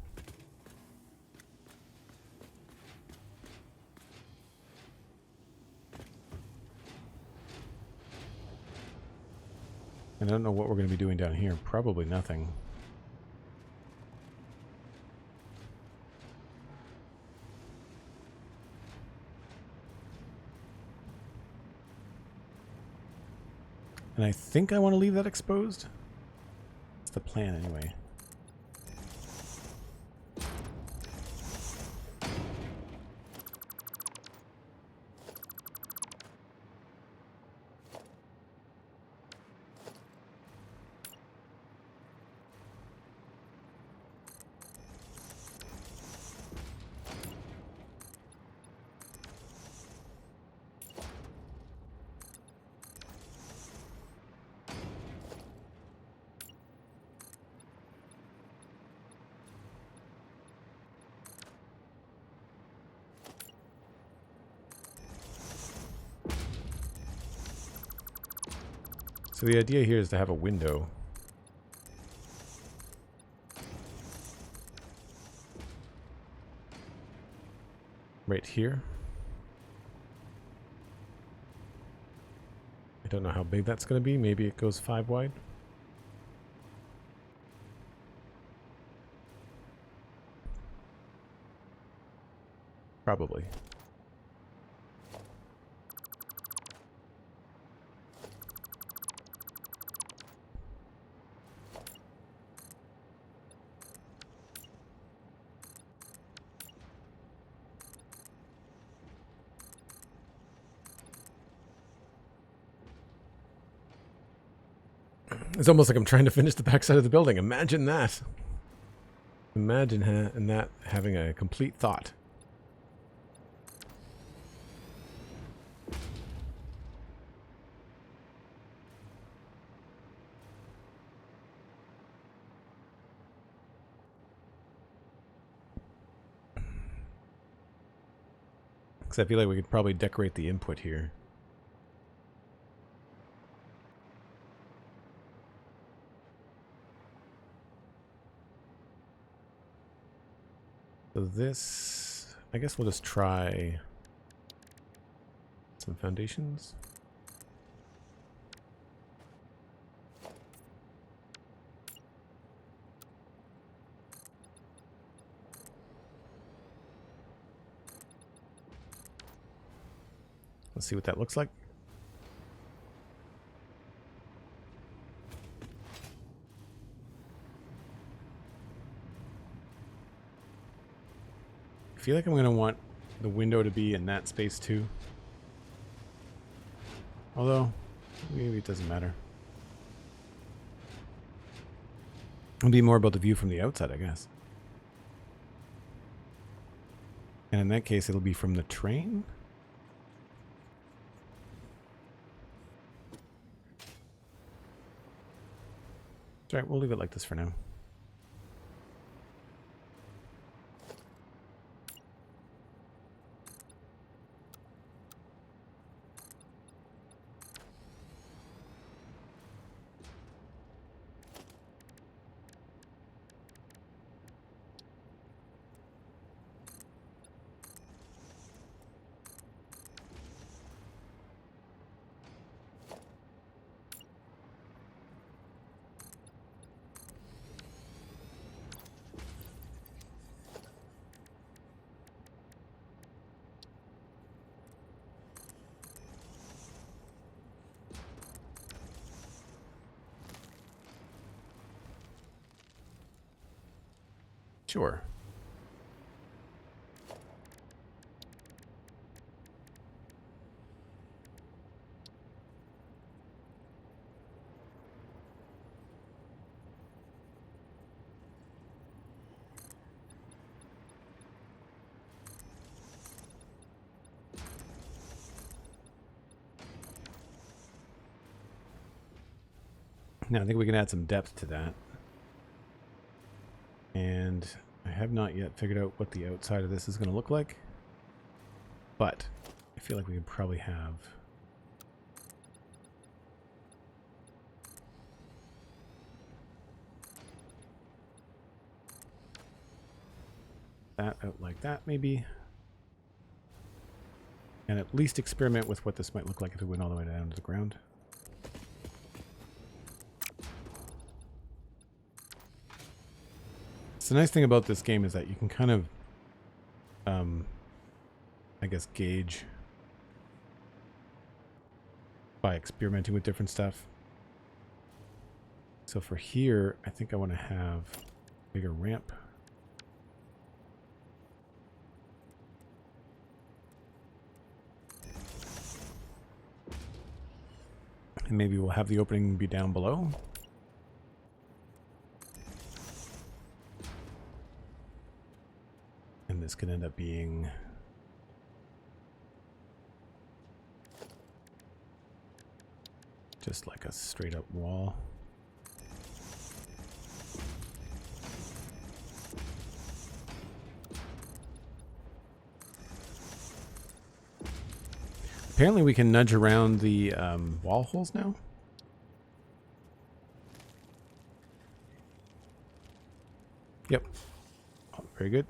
And I don't know what we're going to be doing down here. Probably nothing. And I think I want to leave that exposed. That's the plan anyway. So the idea here is to have a window. Right here. I don't know how big that's going to be. Maybe it goes 5 wide. Probably. It's almost like I'm trying to finish the backside of the building. Imagine that. Imagine that having a complete thought. Because I feel like we could probably decorate the input here. So this, I guess we'll just try some foundations. Let's see what that looks like. I feel like I'm going to want the window to be in that space too. Although, maybe it doesn't matter. It'll be more about the view from the outside, I guess. And in that case, it'll be from the train. All right, we'll leave it like this for now. Sure. Now I think we can add some depth to that. And I have not yet figured out what the outside of this is going to look like. But I feel like we could probably have that out like that maybe. And at least experiment with what this might look like if we went all the way down to the ground. So the nice thing about this game is that you can kind of, I guess, gauge by experimenting with different stuff. So for here, I think I want to have a bigger ramp. And maybe we'll have the opening be down below. And this could end up being just like a straight up wall. Apparently we can nudge around the wall holes now. Yep. Oh, very good.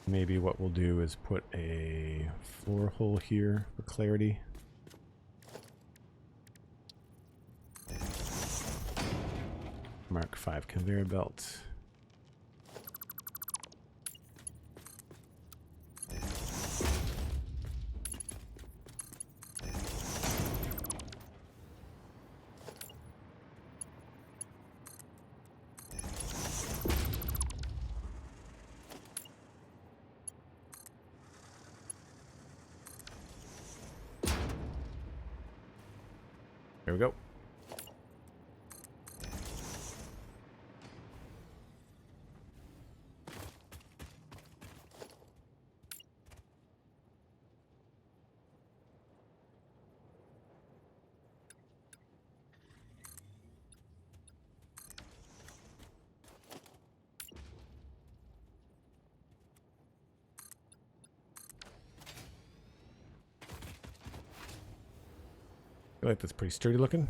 Maybe what we'll do is put a floor hole here for clarity. Mark 5 conveyor belt. There we go. I feel like that's pretty sturdy looking.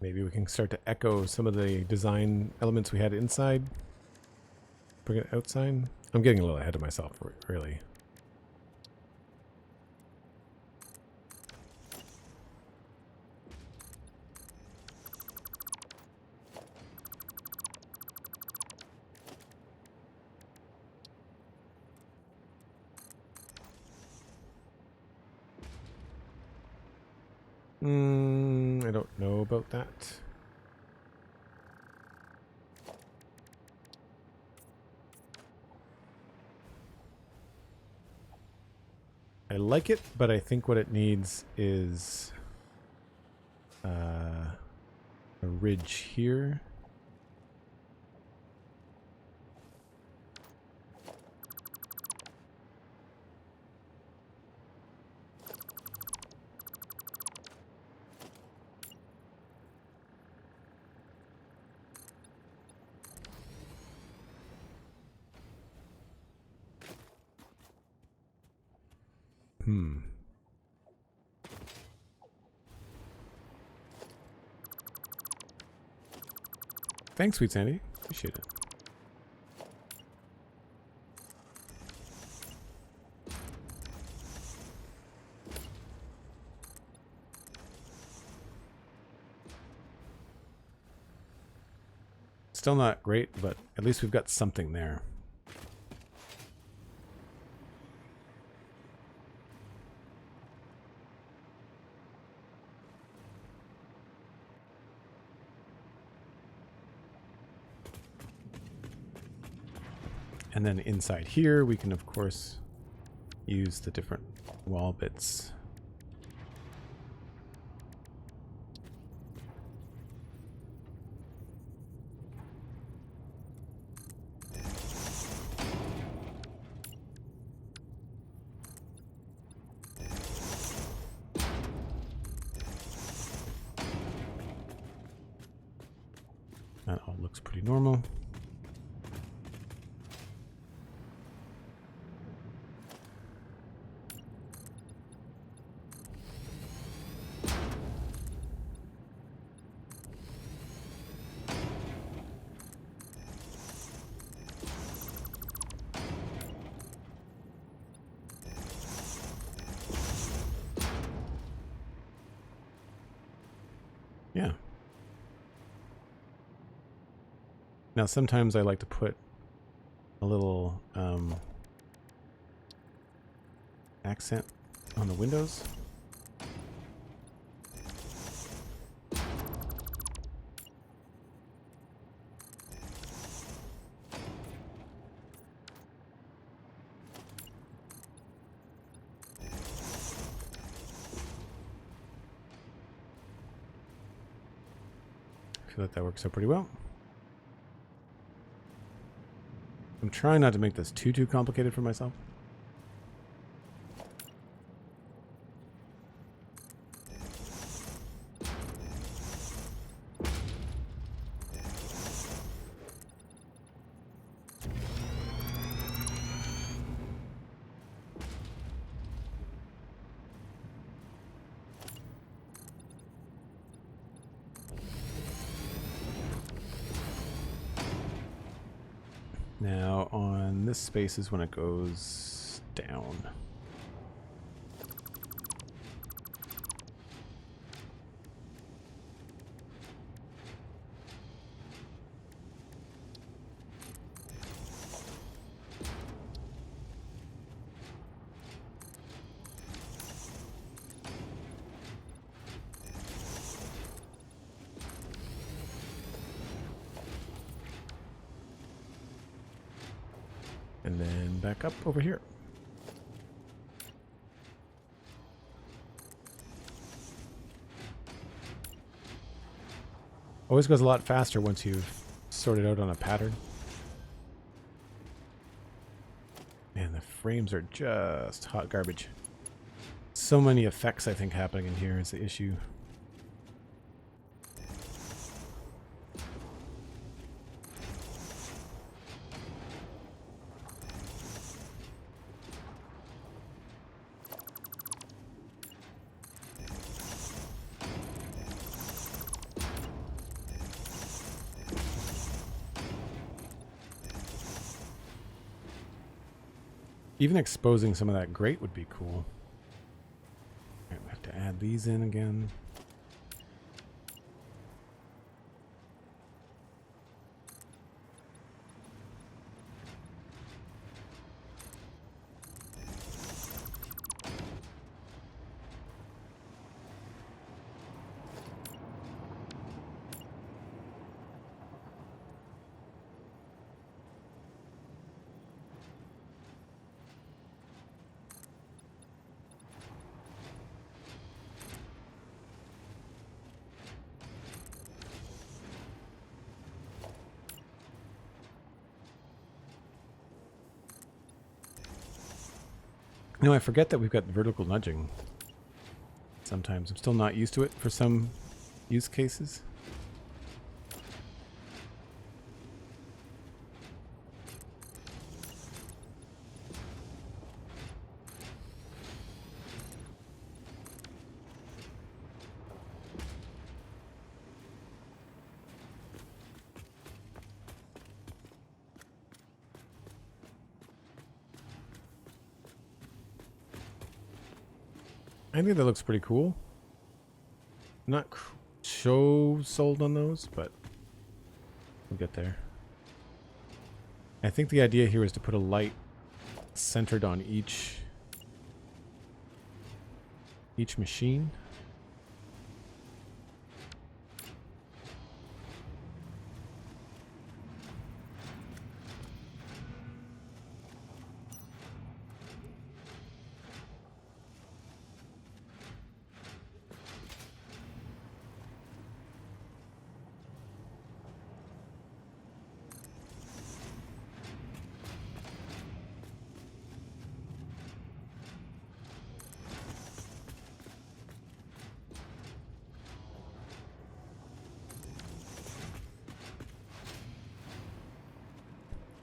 Maybe we can start to echo some of the design elements we had inside. Bring it outside. I'm getting a little ahead of myself, really. I don't know about that. I like it, but I think what it needs is a ridge here. Thanks, SweetSandi. Appreciate it. Still not great, but at least we've got something there. And then inside here, we can, of course, use the different wall bits. That all looks pretty normal. Yeah. Now, sometimes I like to put a little accent on the windows. I feel like that works out pretty well. I'm trying not to make this too complicated for myself. Now on this space is when it goes down. And then back up over here. Always goes a lot faster once you've sorted out on a pattern. Man, the frames are just hot garbage. So many effects, I think, happening in here is the issue. Even exposing some of that grate would be cool. Right, we have to add these in again. You know, I forget that we've got vertical nudging. Sometimes I'm still not used to it for some use cases. I think that looks pretty cool. Not so sold on those, but we'll get there. I think the idea here is to put a light centered on each machine.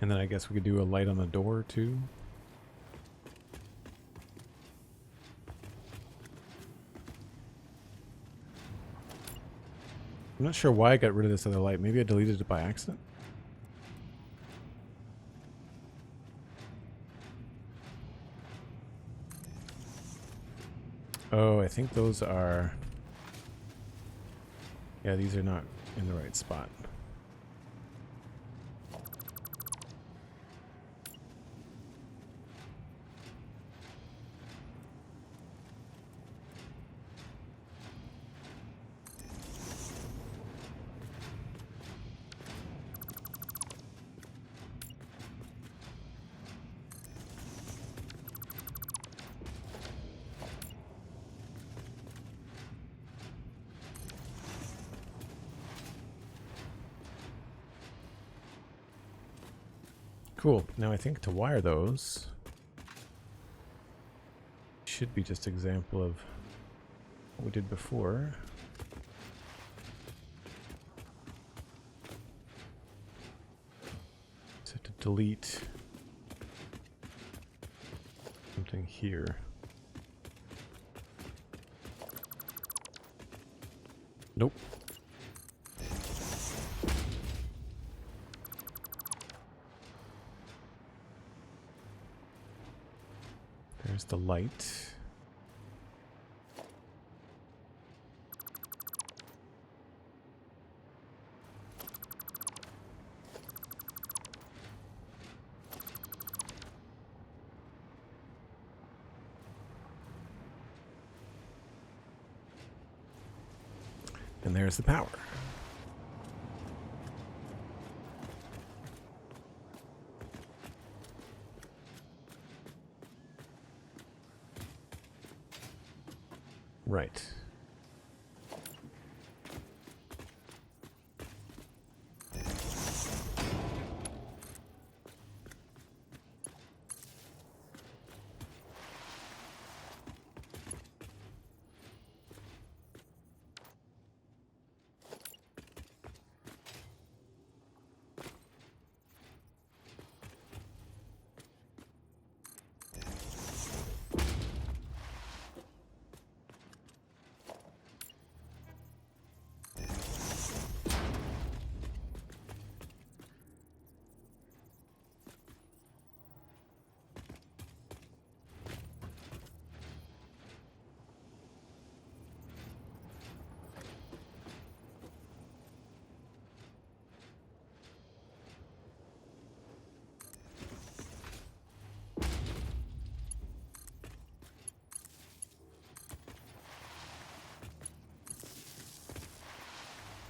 And then I guess we could do a light on the door too. I'm not sure why I got rid of this other light. Maybe I deleted it by accident. Oh, I think those are... Yeah, these are not in the right spot. Cool. Now I think to wire those should be just an example of what we did before. Just have to delete something here. Nope. There's the light. And there's the power. Right.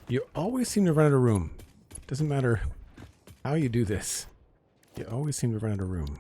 You always seem to run out of room. Doesn't matter how you do this. You always seem to run out of room.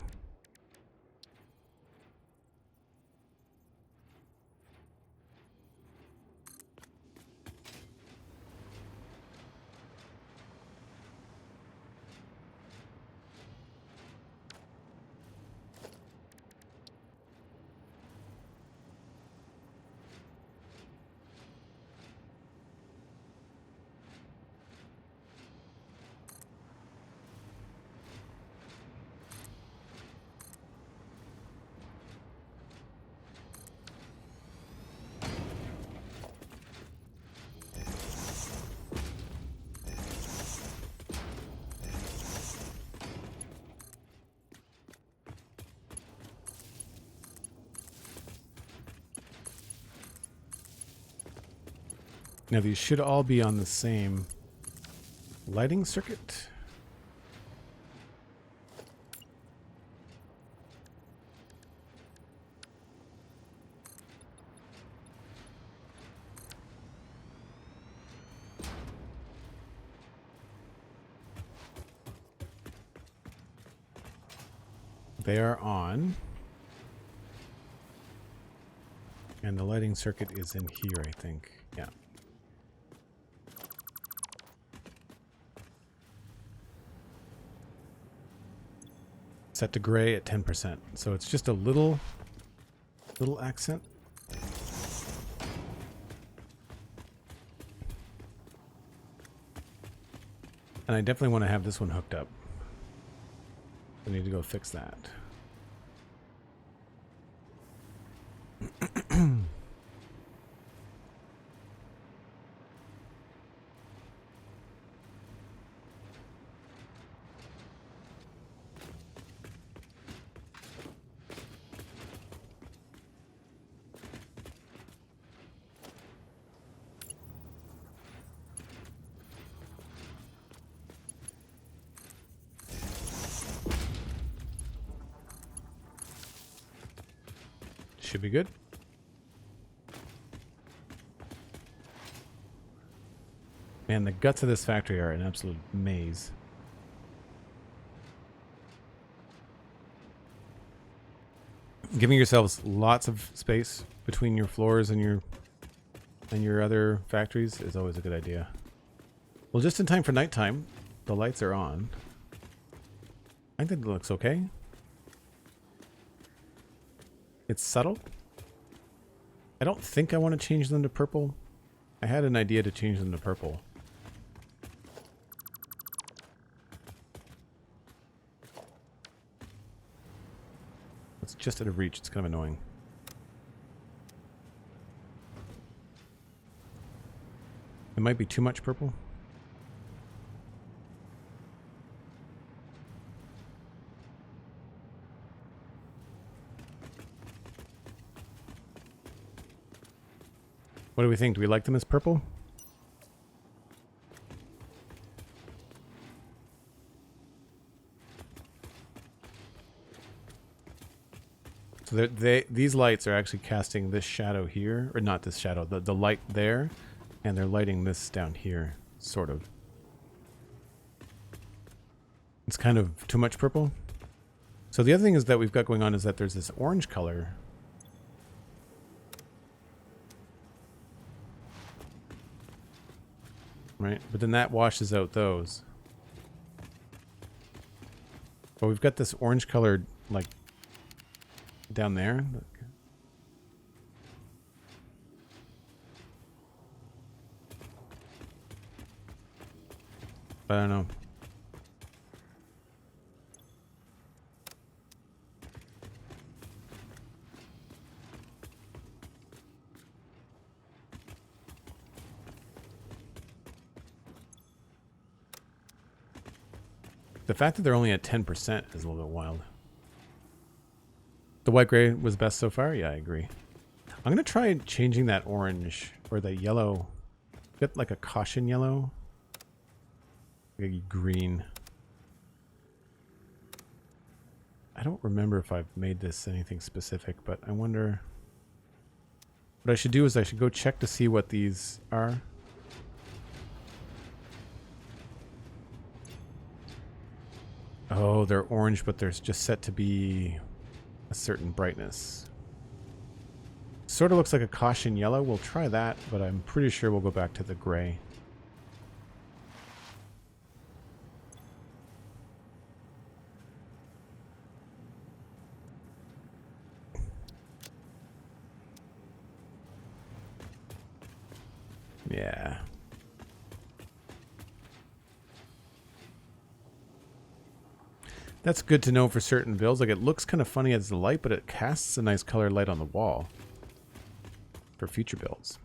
Now these should all be on the same lighting circuit. They are on. And the lighting circuit is in here, I think. Yeah. Set to gray at 10%. So it's just a little accent. And I definitely want to have this one hooked up. I need to go fix that. Should be good. Man, the guts of this factory are an absolute maze. Giving yourselves lots of space between your floors and your other factories is always a good idea. Well, just in time for nighttime, the lights are on. I think it looks okay. It's subtle. I don't think I want to change them to purple. I had an idea to change them to purple. It's just out of reach. It's kind of annoying. It might be too much purple. What do we think? Do we like them as purple? So these lights are actually casting this shadow here, or not this shadow, the light there, and they're lighting this down here, sort of. It's kind of too much purple. So the other thing is that we've got going on is that there's this orange color right? But then that washes out those. But we've got this orange colored, like, down there. But I don't know. The fact that they're only at 10% is a little bit wild. The white gray was best so far? Yeah, I agree. I'm going to try changing that orange or the yellow. Get like a caution yellow. Like a green. I don't remember if I've made this anything specific, but I wonder... What I should do is I should go check to see what these are. Oh, they're orange, but they're just set to be a certain brightness. Sort of looks like a caution yellow. We'll try that, but I'm pretty sure we'll go back to the gray. Yeah. That's good to know for certain builds. Like, it looks kind of funny as the light, but it casts a nice colored light on the wall for future builds.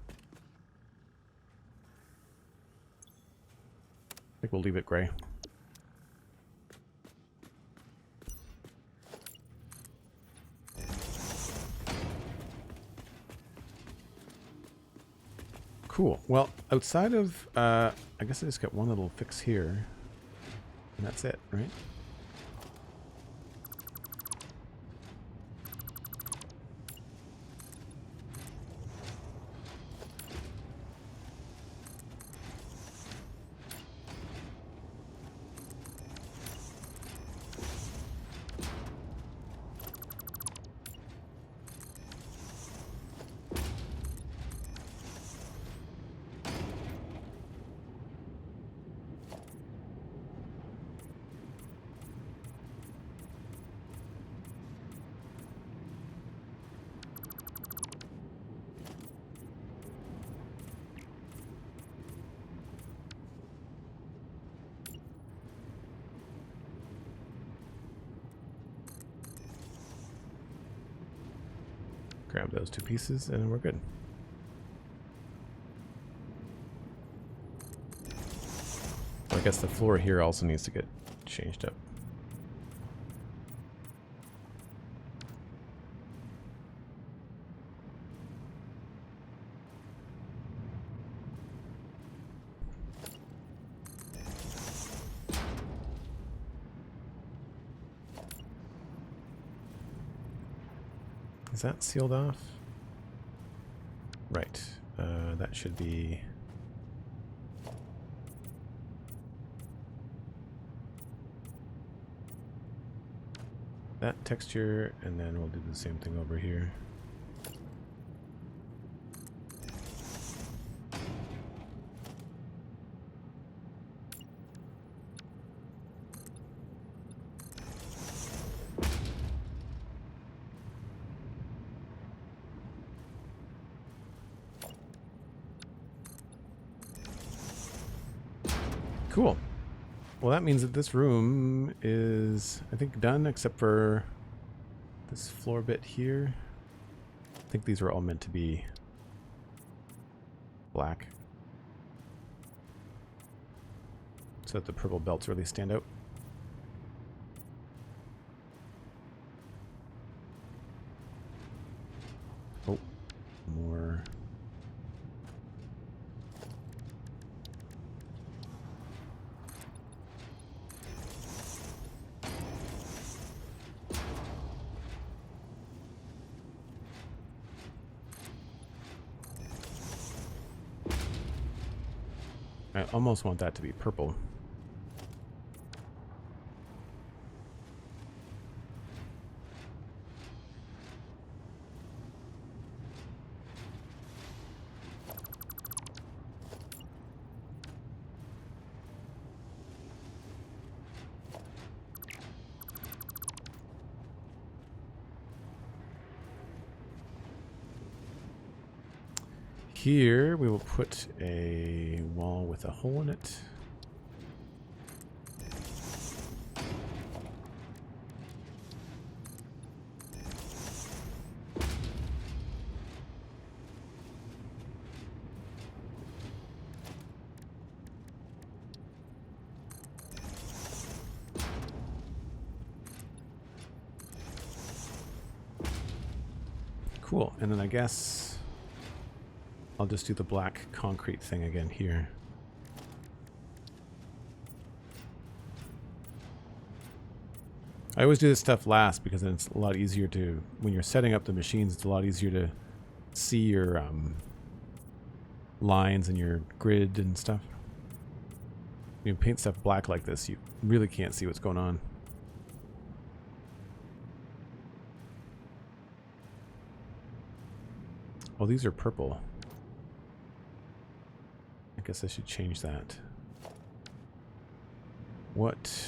I think we'll leave it gray. Cool. Well, outside of, I guess I just got one little fix here, and that's it, right? Grab those two pieces and we're good. I guess the floor here also needs to get changed up. Is that sealed off? Right. That should be... that texture, and then we'll do the same thing over here. Cool. Well, that means that this room is, I think, done, except for this floor bit here. I think these were all meant to be black, so that the purple belts really stand out. Oh, more. I almost want that to be purple. Here we will put a wall with a hole in it. Cool, and then I guess I'll just do the black concrete thing again here. I always do this stuff last because then it's a lot easier to, when you're setting up the machines, it's a lot easier to see your lines and your grid and stuff. When you paint stuff black like this, you really can't see what's going on. Oh, these are purple. I guess I should change that. What?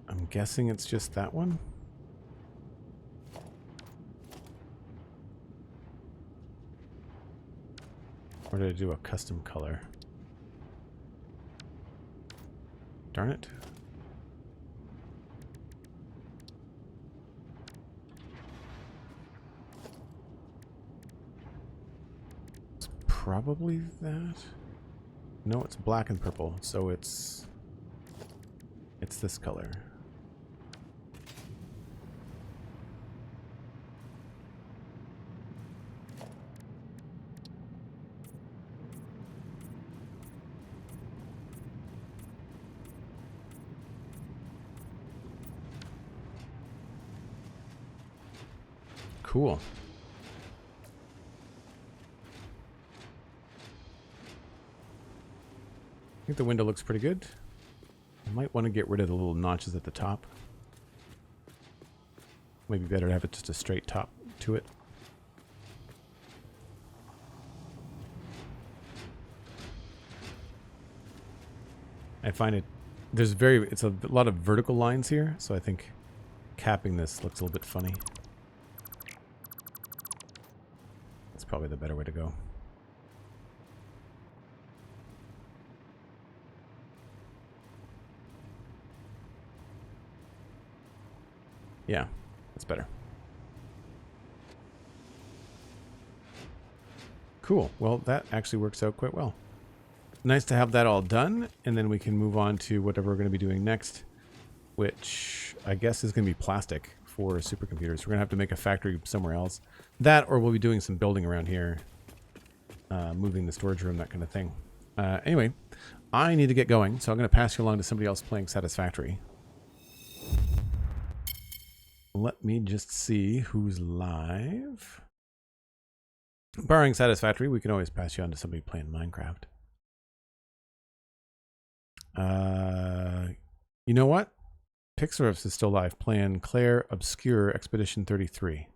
I'm guessing it's just that one. Or did I do a custom color? Darn it. Probably that. No, it's black and purple, so it's this color. Cool. I think the window looks pretty good. I might want to get rid of the little notches at the top. Maybe better to have it just a straight top to it. I find it's a lot of vertical lines here, so I think capping this looks a little bit funny. That's probably the better way to go. Yeah, that's better. Cool. Well, that actually works out quite well. Nice to have that all done, and then we can move on to whatever we're going to be doing next, which I guess is going to be plastic for supercomputers. We're going to have to make a factory somewhere else. That, or we'll be doing some building around here, moving the storage room, that kind of thing. Anyway, I need to get going, so I'm going to pass you along to somebody else playing Satisfactory. Let me just see who's live. Barring Satisfactory, we can always pass you on to somebody playing Minecraft. You know what? Pixarifs is still live playing Claire Obscure Expedition 33.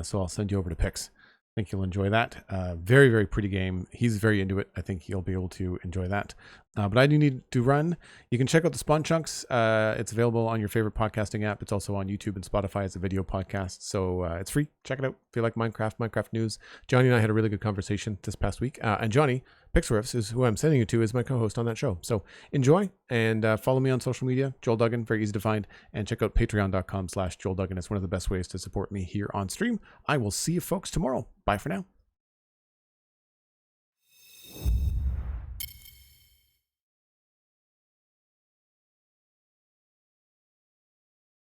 So I'll send you over to Pix. I think you'll enjoy that. Very, very pretty game. He's very into it. I think you'll be able to enjoy that. But I do need to run. You can check out the Spawn Chunks. It's available on your favorite podcasting app. It's also on YouTube and Spotify as a video podcast. So it's free. Check it out. If you like Minecraft news. Johnny and I had a really good conversation this past week. And Johnny, Pixarifs, is who I'm sending you to, is my co-host on that show. So enjoy and follow me on social media. Joel Duggan, very easy to find. And check out patreon.com/JoelDuggan. It's one of the best ways to support me here on stream. I will see you folks tomorrow. Bye for now.